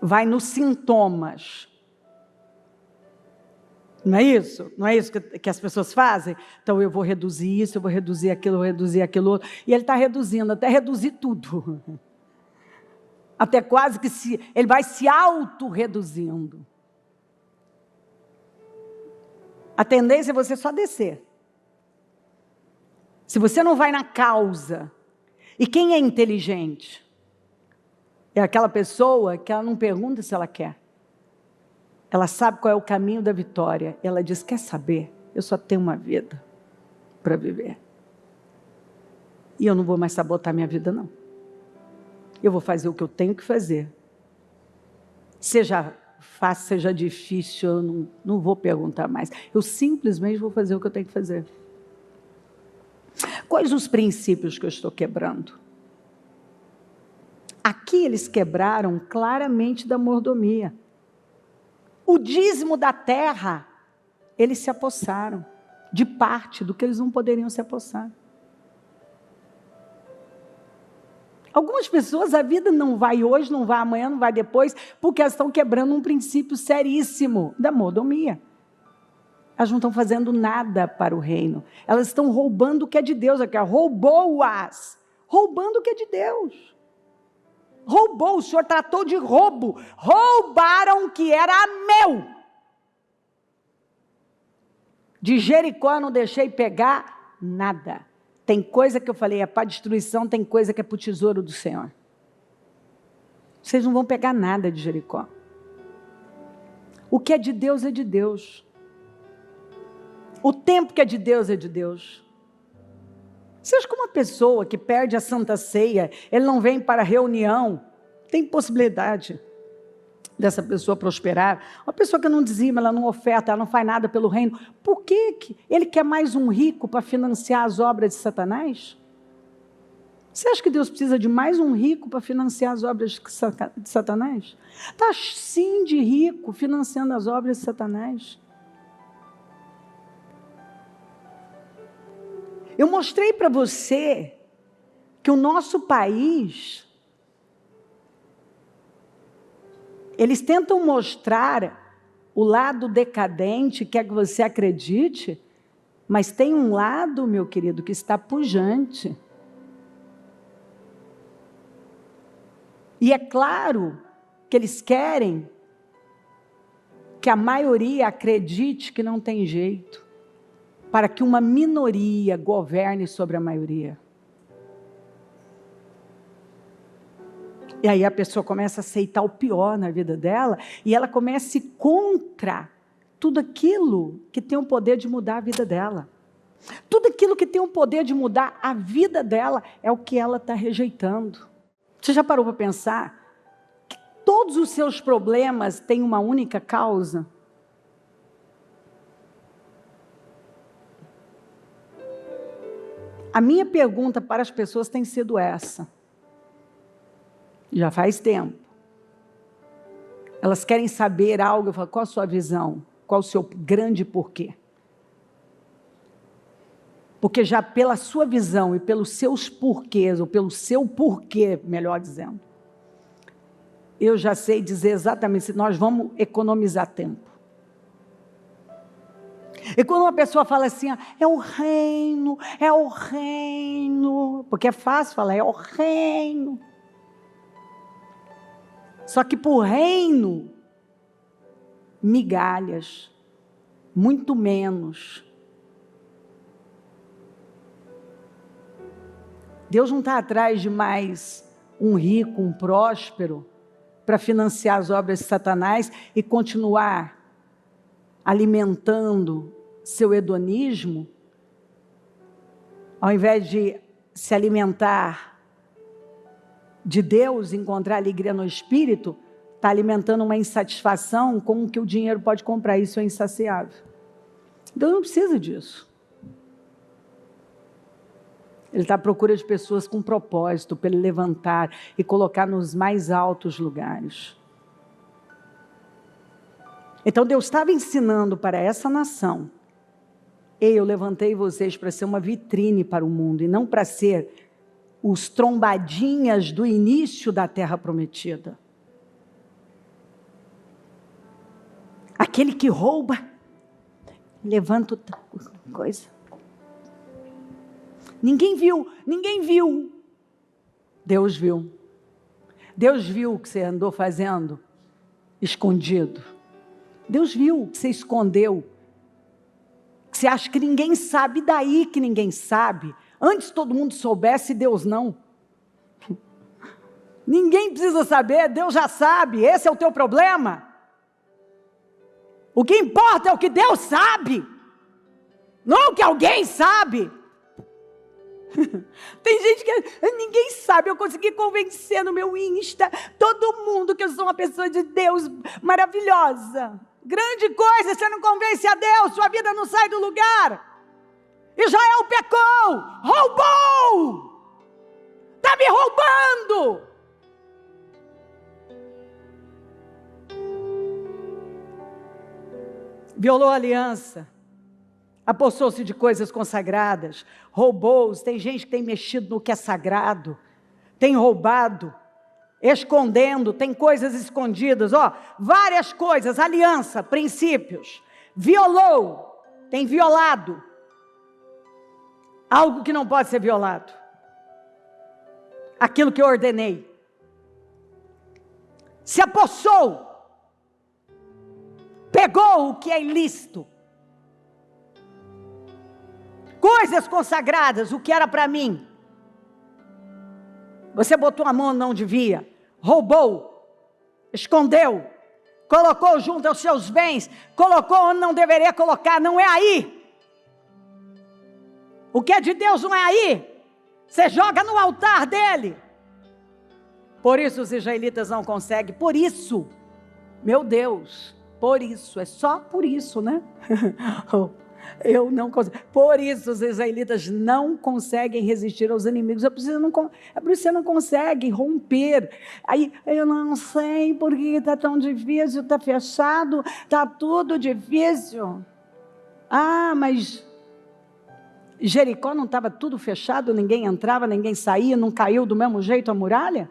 Vai nos sintomas. Não é isso? Não é isso que as pessoas fazem? Então eu vou reduzir isso, eu vou reduzir aquilo, outro. E ele está reduzindo, até reduzir tudo. Até quase que ele vai se auto-reduzindo. A tendência é você só descer. Se você não vai na causa. E quem é inteligente? É aquela pessoa que ela não pergunta se ela quer. Ela sabe qual é o caminho da vitória. Ela diz: quer saber? Eu só tenho uma vida para viver. E eu não vou mais sabotar minha vida, não. Eu vou fazer o que eu tenho que fazer. Seja fácil, seja difícil, eu não vou perguntar mais. Eu simplesmente vou fazer o que eu tenho que fazer. Quais os princípios que eu estou quebrando? Aqui eles quebraram claramente da mordomia. O dízimo da terra, eles se apossaram de parte do que eles não poderiam se apossar. Algumas pessoas, a vida não vai hoje, não vai amanhã, não vai depois, porque elas estão quebrando um princípio seríssimo da mordomia. Elas não estão fazendo nada para o reino. Elas estão roubando o que é de Deus. Roubou-as. Roubando o que é de Deus. Roubou, o Senhor tratou de roubo. Roubaram o que era meu. De Jericó eu não deixei pegar nada. Tem coisa que eu falei, é para destruição, tem coisa que é para o tesouro do Senhor. Vocês não vão pegar nada de Jericó. O que é de Deus é de Deus. O tempo que é de Deus é de Deus. Você acha que uma pessoa que perde a Santa Ceia, ele não vem para a reunião, tem possibilidade dessa pessoa prosperar? Uma pessoa que não dizima, ela não oferta, ela não faz nada pelo reino. Por que ele quer mais um rico para financiar as obras de Satanás? Você acha que Deus precisa de mais um rico para financiar as obras de Satanás? Está sim de rico financiando as obras de Satanás. Eu mostrei para você que o nosso país, eles tentam mostrar o lado decadente, quer que você acredite, mas tem um lado, meu querido, que está pujante. E é claro que eles querem que a maioria acredite que não tem jeito. para que uma minoria governe sobre a maioria. E aí a pessoa começa a aceitar o pior na vida dela, e ela começa a ir contra tudo aquilo que tem o poder de mudar a vida dela. Tudo aquilo que tem o poder de mudar a vida dela é o que ela está rejeitando. Você já parou para pensar que todos os seus problemas têm uma única causa? A minha pergunta para as pessoas tem sido essa. Já faz tempo. Elas querem saber algo, eu falo, qual a sua visão? Qual o seu grande porquê? Porque já pela sua visão e pelos seus porquês, ou pelo seu porquê, melhor dizendo, eu já sei dizer exatamente se nós vamos economizar tempo. E quando uma pessoa fala assim, é o reino, porque é fácil falar, é o reino. Só que por reino, migalhas, muito menos. Deus não está atrás de mais um rico, um próspero, para financiar as obras de Satanás e continuar alimentando seu hedonismo, ao invés de se alimentar de Deus, encontrar alegria no Espírito, está alimentando uma insatisfação com o que o dinheiro pode comprar. Isso é insaciável. Deus não precisa disso. Ele está à procura de pessoas com propósito, para ele levantar e colocar nos mais altos lugares. Então Deus estava ensinando para essa nação, eu levantei vocês para ser uma vitrine para o mundo, e não para ser os trombadinhas do início da terra prometida. Aquele que rouba, levanta coisa. Ninguém viu. Deus viu. Deus viu o que você andou fazendo escondido. Deus viu o que você escondeu. Que você acha que ninguém sabe, daí que ninguém sabe. Antes todo mundo soubesse, Deus não. Ninguém precisa saber, Deus já sabe. Esse é o teu problema. O que importa é o que Deus sabe, não o que alguém sabe. Tem gente que ninguém sabe. Eu consegui convencer no meu Insta todo mundo que eu sou uma pessoa de Deus maravilhosa. Grande coisa, você não convence a Deus, sua vida não sai do lugar. Israel pecou, roubou, está me roubando. Violou a aliança, apossou-se de coisas consagradas, roubou. Tem gente que tem mexido no que é sagrado, tem roubado, escondendo, tem coisas escondidas, várias coisas, aliança, princípios. Violou, tem violado algo que não pode ser violado, aquilo que eu ordenei. Se apossou, pegou o que é ilícito, coisas consagradas, o que era para mim. Você botou a mão onde não devia, roubou, escondeu, colocou junto aos seus bens, colocou onde não deveria colocar, não é aí. O que é de Deus não é aí, você joga no altar dele. Por isso os israelitas não conseguem, por isso, meu Deus, por isso, é só por isso, né? Eu não consigo. Por isso os israelitas não conseguem resistir aos inimigos. É por isso que você não consegue romper. Aí, eu não sei porque está tão difícil, está fechado, está tudo difícil. Mas Jericó não estava tudo fechado, ninguém entrava, ninguém saía, não caiu do mesmo jeito a muralha?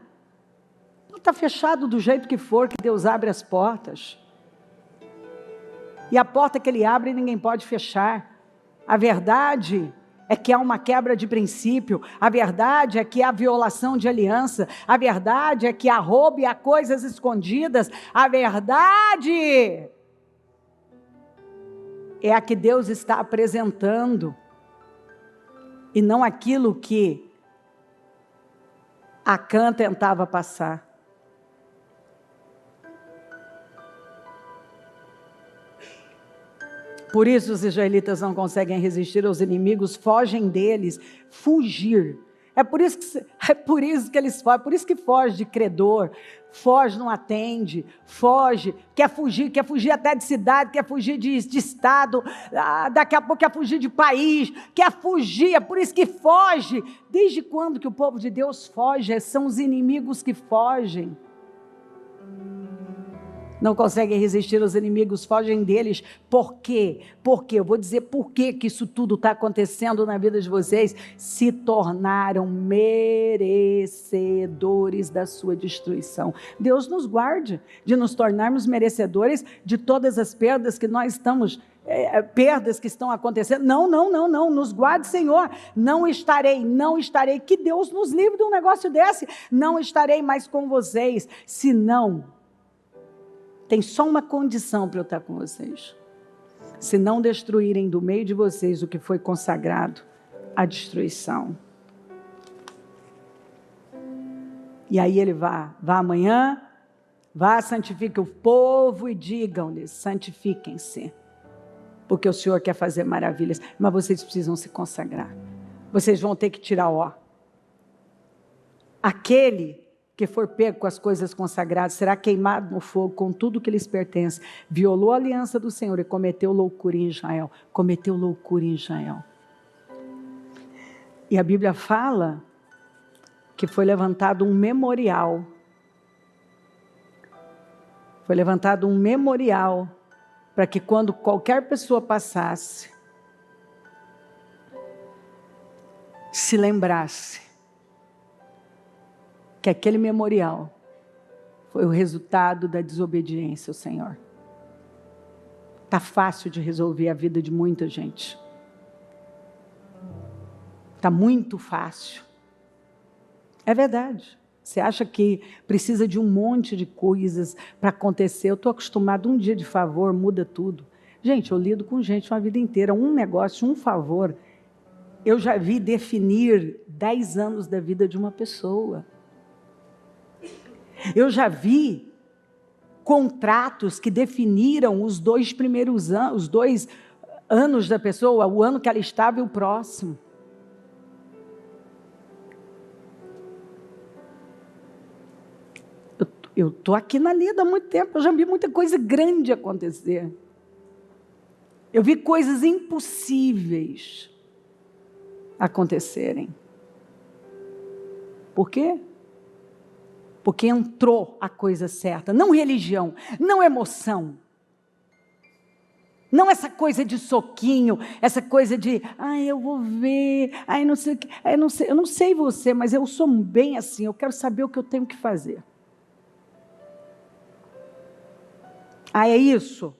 Não está fechado do jeito que for, que Deus abre as portas. E a porta que ele abre, ninguém pode fechar. A verdade é que há uma quebra de princípio. A verdade é que há violação de aliança. A verdade é que há roubo e há coisas escondidas. A verdade é a que Deus está apresentando, e não aquilo que Acã tentava passar. Por isso os israelitas não conseguem resistir aos inimigos, fogem deles. Fugir. É por isso que eles fogem, por isso que foge de credor, foge, não atende, foge, quer fugir até de cidade, quer fugir de estado, daqui a pouco quer fugir de país, quer fugir, é por isso que foge. Desde quando que o povo de Deus foge? São os inimigos que fogem. Não conseguem resistir aos inimigos, fogem deles. Por quê? Porque, eu vou dizer por que isso tudo está acontecendo na vida de vocês. Se tornaram merecedores da sua destruição. Deus nos guarde de nos tornarmos merecedores de todas as perdas que nós estamos, perdas que estão acontecendo. Não, nos guarde, Senhor. Não estarei, que Deus nos livre de um negócio desse. Não estarei mais com vocês, senão... Tem só uma condição para eu estar com vocês. Se não destruírem do meio de vocês o que foi consagrado à destruição. E aí ele vá amanhã, santifique o povo e digam-lhes, santifiquem-se. Porque o Senhor quer fazer maravilhas, mas vocês precisam se consagrar. Vocês vão ter que tirar aquele que for pego com as coisas consagradas, será queimado no fogo com tudo que lhes pertence. Violou a aliança do Senhor e cometeu loucura em Israel. E a Bíblia fala que foi levantado um memorial. Foi levantado um memorial para que quando qualquer pessoa passasse, se lembrasse que aquele memorial foi o resultado da desobediência ao Senhor. Está fácil de resolver a vida de muita gente. Está muito fácil. É verdade. Você acha que precisa de um monte de coisas para acontecer? Eu estou acostumado, um dia de favor muda tudo. Gente, eu lido com gente uma vida inteira. Um negócio, um favor. Eu já vi definir 10 anos da vida de uma pessoa. Eu já vi contratos que definiram os 2 primeiros anos, os 2 anos da pessoa, o ano que ela estava e o próximo. Eu estou aqui na lida há muito tempo, eu já vi muita coisa grande acontecer. Eu vi coisas impossíveis acontecerem. Por quê? Porque entrou a coisa certa, não religião, não emoção, não essa coisa de soquinho, essa coisa de, eu vou ver, não sei o que, eu não sei você, mas eu sou bem assim, eu quero saber o que eu tenho que fazer. É isso?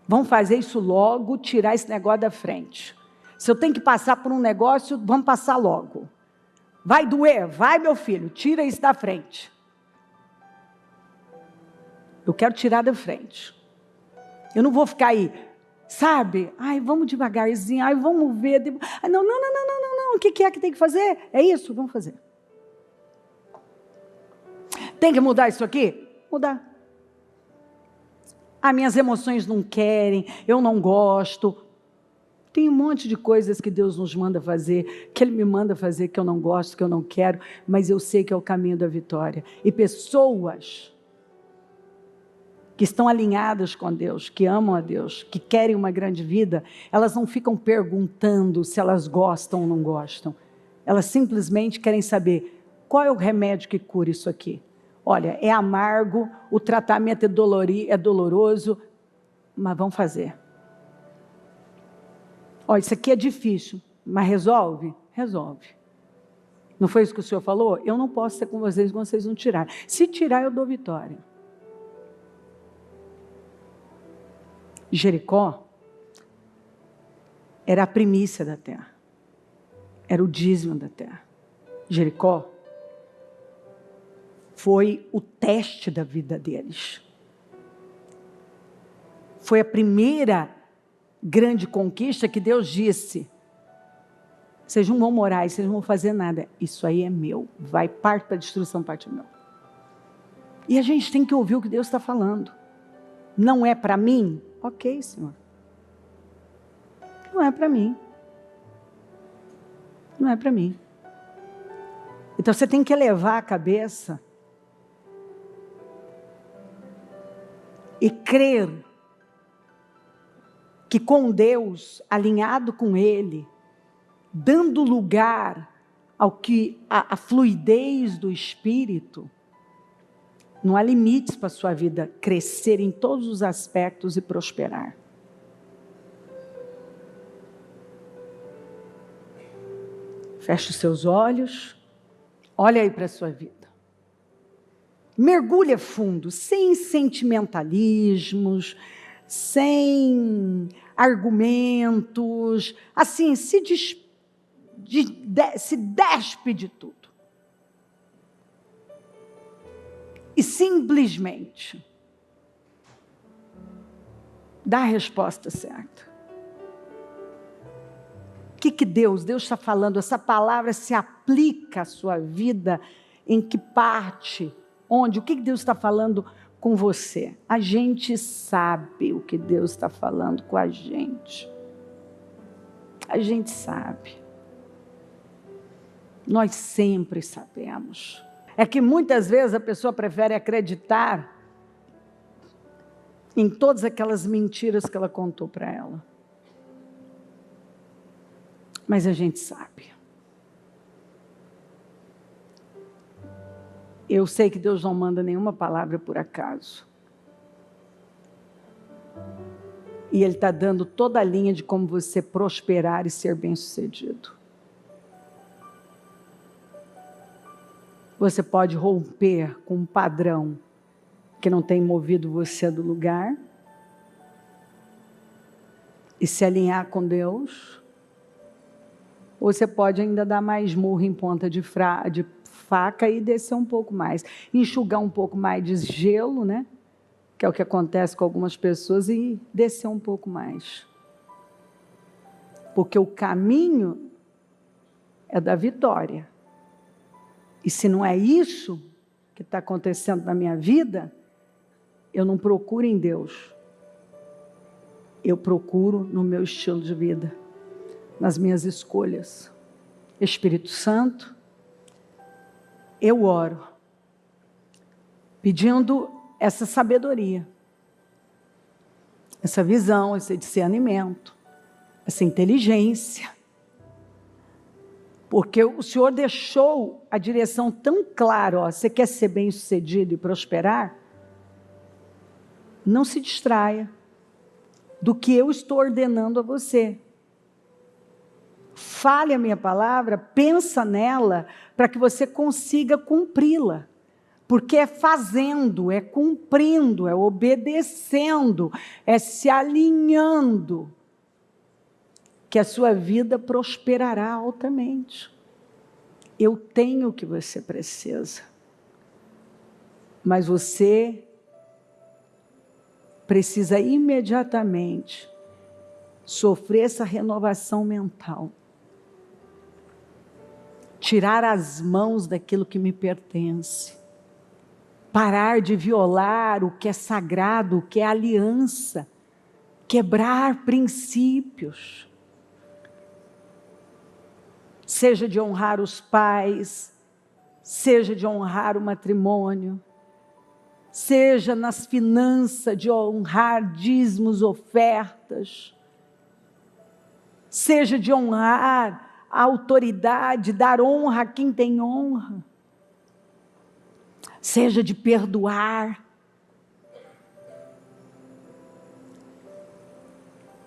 Vamos fazer isso logo, tirar esse negócio da frente. Se eu tenho que passar por um negócio, vamos passar logo. Vai doer? Vai, meu filho, tira isso da frente. Eu quero tirar da frente. Eu não vou ficar aí, sabe? Vamos devagarzinho, vamos ver. Não. O que é que tem que fazer? É isso, vamos fazer. Tem que mudar isso aqui? Mudar. Minhas emoções não querem, eu não gosto. Tem um monte de coisas que Deus nos manda fazer, que Ele me manda fazer, que eu não gosto, que eu não quero, mas eu sei que é o caminho da vitória. E pessoas que estão alinhadas com Deus, que amam a Deus, que querem uma grande vida, elas não ficam perguntando se elas gostam ou não gostam. Elas simplesmente querem saber qual é o remédio que cura isso aqui. Olha, é amargo, o tratamento é doloroso, mas vamos fazer. Isso aqui é difícil, mas resolve? Resolve. Não foi isso que o Senhor falou? Eu não posso ser com vocês quando vocês não tirarem. Se tirar, eu dou vitória. Jericó era a primícia da terra. Era o dízimo da terra. Jericó foi o teste da vida deles. Foi a primeira grande conquista que Deus disse: vocês não vão morar, vocês não vão fazer nada. Isso aí é meu. Vai parte para a destruição, parte meu. E a gente tem que ouvir o que Deus está falando. Não é para mim? Ok, Senhor. Não é para mim. Não é para mim. Então você tem que elevar a cabeça e crer que com Deus, alinhado com Ele, dando lugar ao que a fluidez do Espírito, não há limites para a sua vida crescer em todos os aspectos e prosperar. Feche os seus olhos, olha aí para a sua vida. Mergulha fundo, sem sentimentalismos, sem argumentos, assim, se despe de tudo. E simplesmente dá a resposta certa. O que Deus está falando? Essa palavra se aplica à sua vida? Em que parte? Onde? O que Deus está falando com você? A gente sabe o que Deus está falando com a gente. A gente sabe. Nós sempre sabemos. É que muitas vezes a pessoa prefere acreditar em todas aquelas mentiras que ela contou para ela. Mas a gente sabe. Eu sei que Deus não manda nenhuma palavra por acaso. E Ele está dando toda a linha de como você prosperar e ser bem-sucedido. Você pode romper com um padrão que não tem movido você do lugar e se alinhar com Deus. Ou você pode ainda dar mais murro em ponta de faca e descer um pouco mais. Enxugar um pouco mais de gelo, né? Que é o que acontece com algumas pessoas, e descer um pouco mais. Porque o caminho é da vitória. E se não é isso que está acontecendo na minha vida, eu não procuro em Deus. Eu procuro no meu estilo de vida, nas minhas escolhas. Espírito Santo, eu oro, pedindo essa sabedoria, essa visão, esse discernimento, essa inteligência, porque o Senhor deixou a direção tão clara, ó, você quer ser bem-sucedido e prosperar? Não se distraia do que eu estou ordenando a você. Fale a minha palavra, pensa nela, para que você consiga cumpri-la. Porque é fazendo, é cumprindo, é obedecendo, é se alinhando, que a sua vida prosperará altamente. Eu tenho o que você precisa, mas você precisa imediatamente sofrer essa renovação mental. Tirar as mãos daquilo que me pertence. Parar de violar o que é sagrado, o que é aliança. Quebrar princípios. Seja de honrar os pais, seja de honrar o matrimônio, seja nas finanças de honrar dízimos, ofertas, seja de honrar a autoridade, dar honra a quem tem honra, seja de perdoar,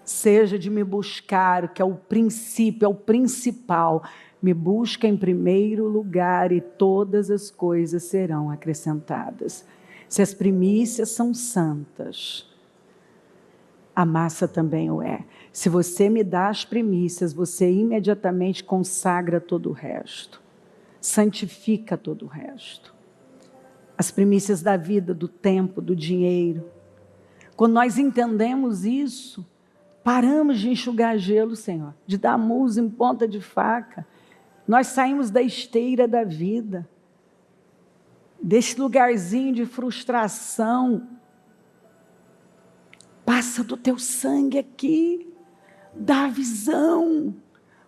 seja de me buscar, que é o princípio, é o principal. Me busca em primeiro lugar e todas as coisas serão acrescentadas. Se as primícias são santas, a massa também o é. Se você me dá as primícias, você imediatamente consagra todo o resto. Santifica todo o resto. As primícias da vida, do tempo, do dinheiro. Quando nós entendemos isso, paramos de enxugar gelo, Senhor, de dar murros em ponta de faca. Nós saímos da esteira da vida, desse lugarzinho de frustração. Passa do teu sangue aqui, dá visão,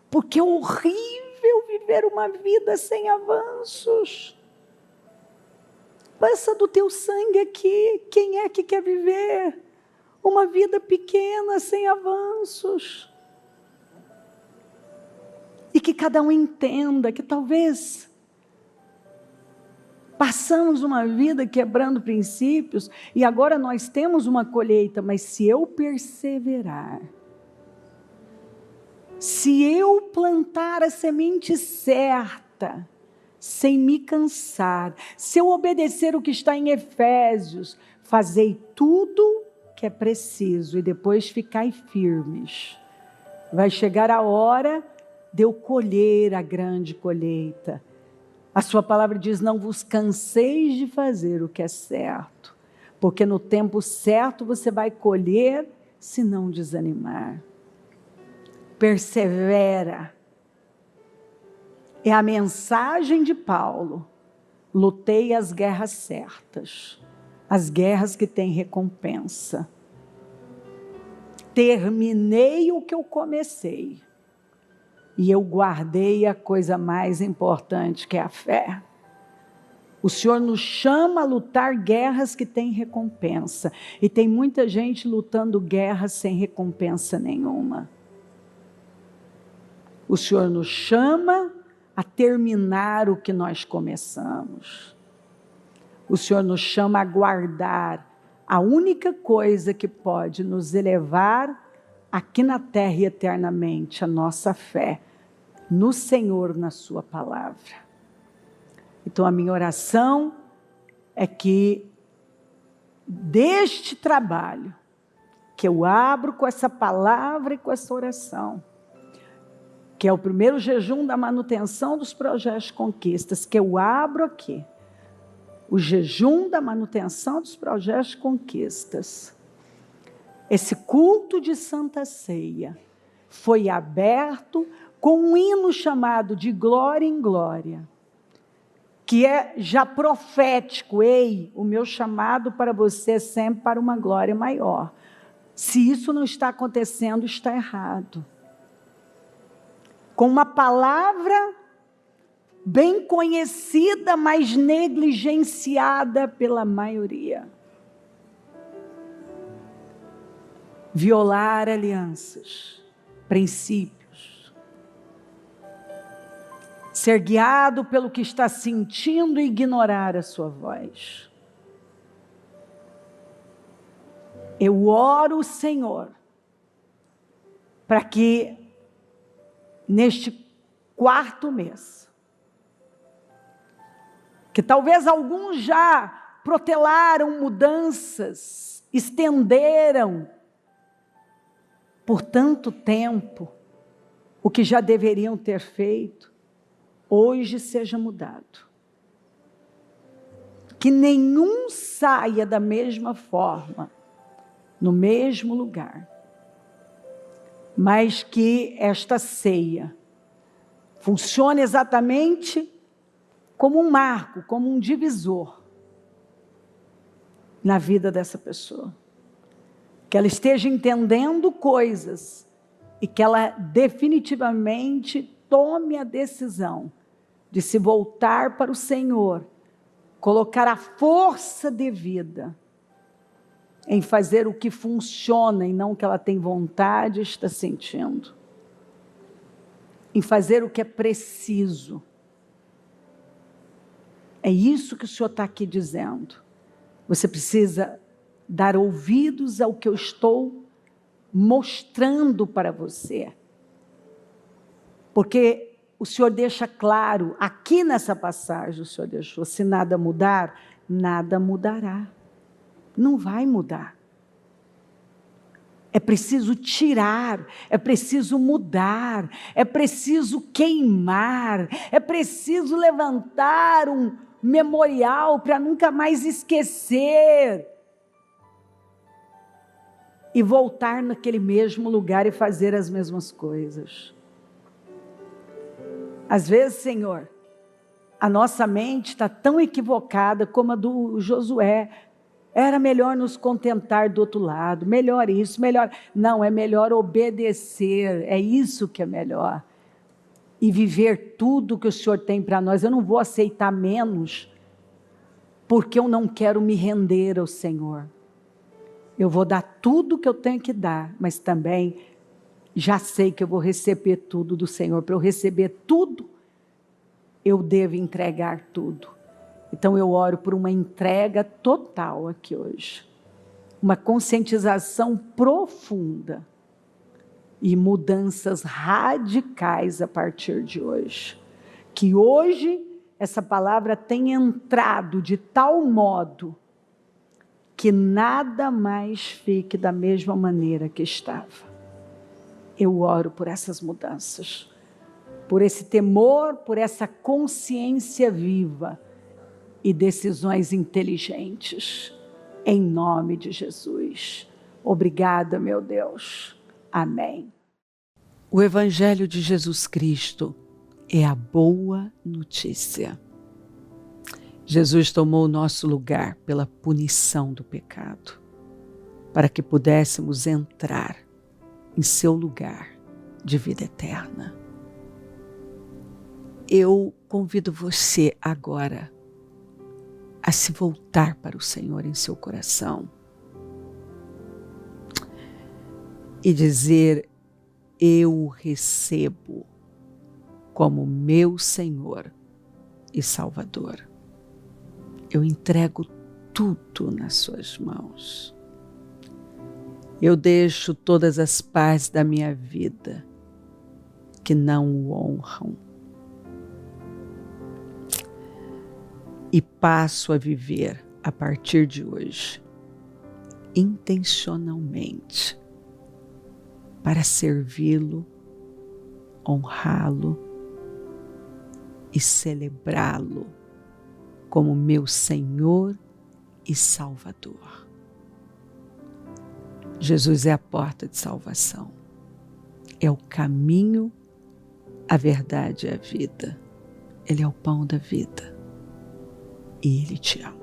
porque é horrível viver uma vida sem avanços. Passa do teu sangue aqui. Quem é que quer viver uma vida pequena, sem avanços? E que cada um entenda que talvez passamos uma vida quebrando princípios e agora nós temos uma colheita, mas se eu perseverar, se eu plantar a semente certa, sem me cansar, se eu obedecer o que está em Efésios, fazei tudo que é preciso e depois ficai firmes. Vai chegar a hora de eu colher a grande colheita. A sua palavra diz, não vos canseis de fazer o que é certo, porque no tempo certo você vai colher se não desanimar. Persevera. É a mensagem de Paulo. Lutei as guerras certas, as guerras que têm recompensa. Terminei o que eu comecei. E eu guardei a coisa mais importante, que é a fé. O Senhor nos chama a lutar guerras que têm recompensa. E tem muita gente lutando guerras sem recompensa nenhuma. O Senhor nos chama a terminar o que nós começamos. O Senhor nos chama a guardar a única coisa que pode nos elevar aqui na terra e eternamente, a nossa fé no Senhor, na sua palavra. Então a minha oração é que deste trabalho, que eu abro com essa palavra e com essa oração, que é o primeiro jejum da manutenção dos projetos de conquistas, que eu abro aqui, o jejum da manutenção dos projetos de conquistas. Esse culto de Santa Ceia foi aberto com um hino chamado de glória em glória, que é já profético. Ei, o meu chamado para você é sempre para uma glória maior. Se isso não está acontecendo, está errado. Com uma palavra bem conhecida, mas negligenciada pela maioria. Violar alianças, princípios. Ser guiado pelo que está sentindo e ignorar a sua voz. Eu oro, Senhor, para que neste 4º mês, que talvez alguns já protelaram mudanças, estenderam por tanto tempo o que já deveriam ter feito, hoje seja mudado. Que nenhum saia da mesma forma, no mesmo lugar, mas que esta ceia funcione exatamente como um marco, como um divisor na vida dessa pessoa. Que ela esteja entendendo coisas e que ela definitivamente tome a decisão de se voltar para o Senhor, colocar a força devida em fazer o que funciona e não o que ela tem vontade e está sentindo. Em fazer o que é preciso. É isso que o Senhor está aqui dizendo. Você precisa dar ouvidos ao que eu estou mostrando para você. Porque o Senhor deixa claro, aqui nessa passagem o Senhor deixou, se nada mudar, nada mudará. Não vai mudar. É preciso tirar, é preciso mudar, é preciso queimar, é preciso levantar um memorial para nunca mais esquecer. e voltar naquele mesmo lugar e fazer as mesmas coisas. Às vezes, Senhor, a nossa mente está tão equivocada como a do Josué. Era melhor nos contentar do outro lado, melhor isso, melhor... Não, é melhor obedecer, é isso que é melhor. E viver tudo que o Senhor tem para nós. Eu não vou aceitar menos, porque eu não quero me render ao Senhor. Eu vou dar tudo que eu tenho que dar, mas também já sei que eu vou receber tudo do Senhor. Para eu receber tudo, eu devo entregar tudo. Então eu oro por uma entrega total aqui hoje. Uma conscientização profunda e mudanças radicais a partir de hoje. Que hoje essa palavra tenha entrado de tal modo que nada mais fique da mesma maneira que estava. Eu oro por essas mudanças, por esse temor, por essa consciência viva e decisões inteligentes, em nome de Jesus. Obrigada, meu Deus. Amém. O Evangelho de Jesus Cristo é a boa notícia. Jesus tomou o nosso lugar pela punição do pecado, para que pudéssemos entrar em seu lugar de vida eterna. Eu convido você agora a se voltar para o Senhor em seu coração e dizer: eu o recebo como meu Senhor e Salvador. Eu entrego tudo nas suas mãos. Eu deixo todas as partes da minha vida que não o honram e passo a viver a partir de hoje intencionalmente para servi-lo, honrá-lo e celebrá-lo como meu Senhor e Salvador. Jesus é a porta de salvação. É o caminho, a verdade e a vida. Ele é o pão da vida. E Ele te ama.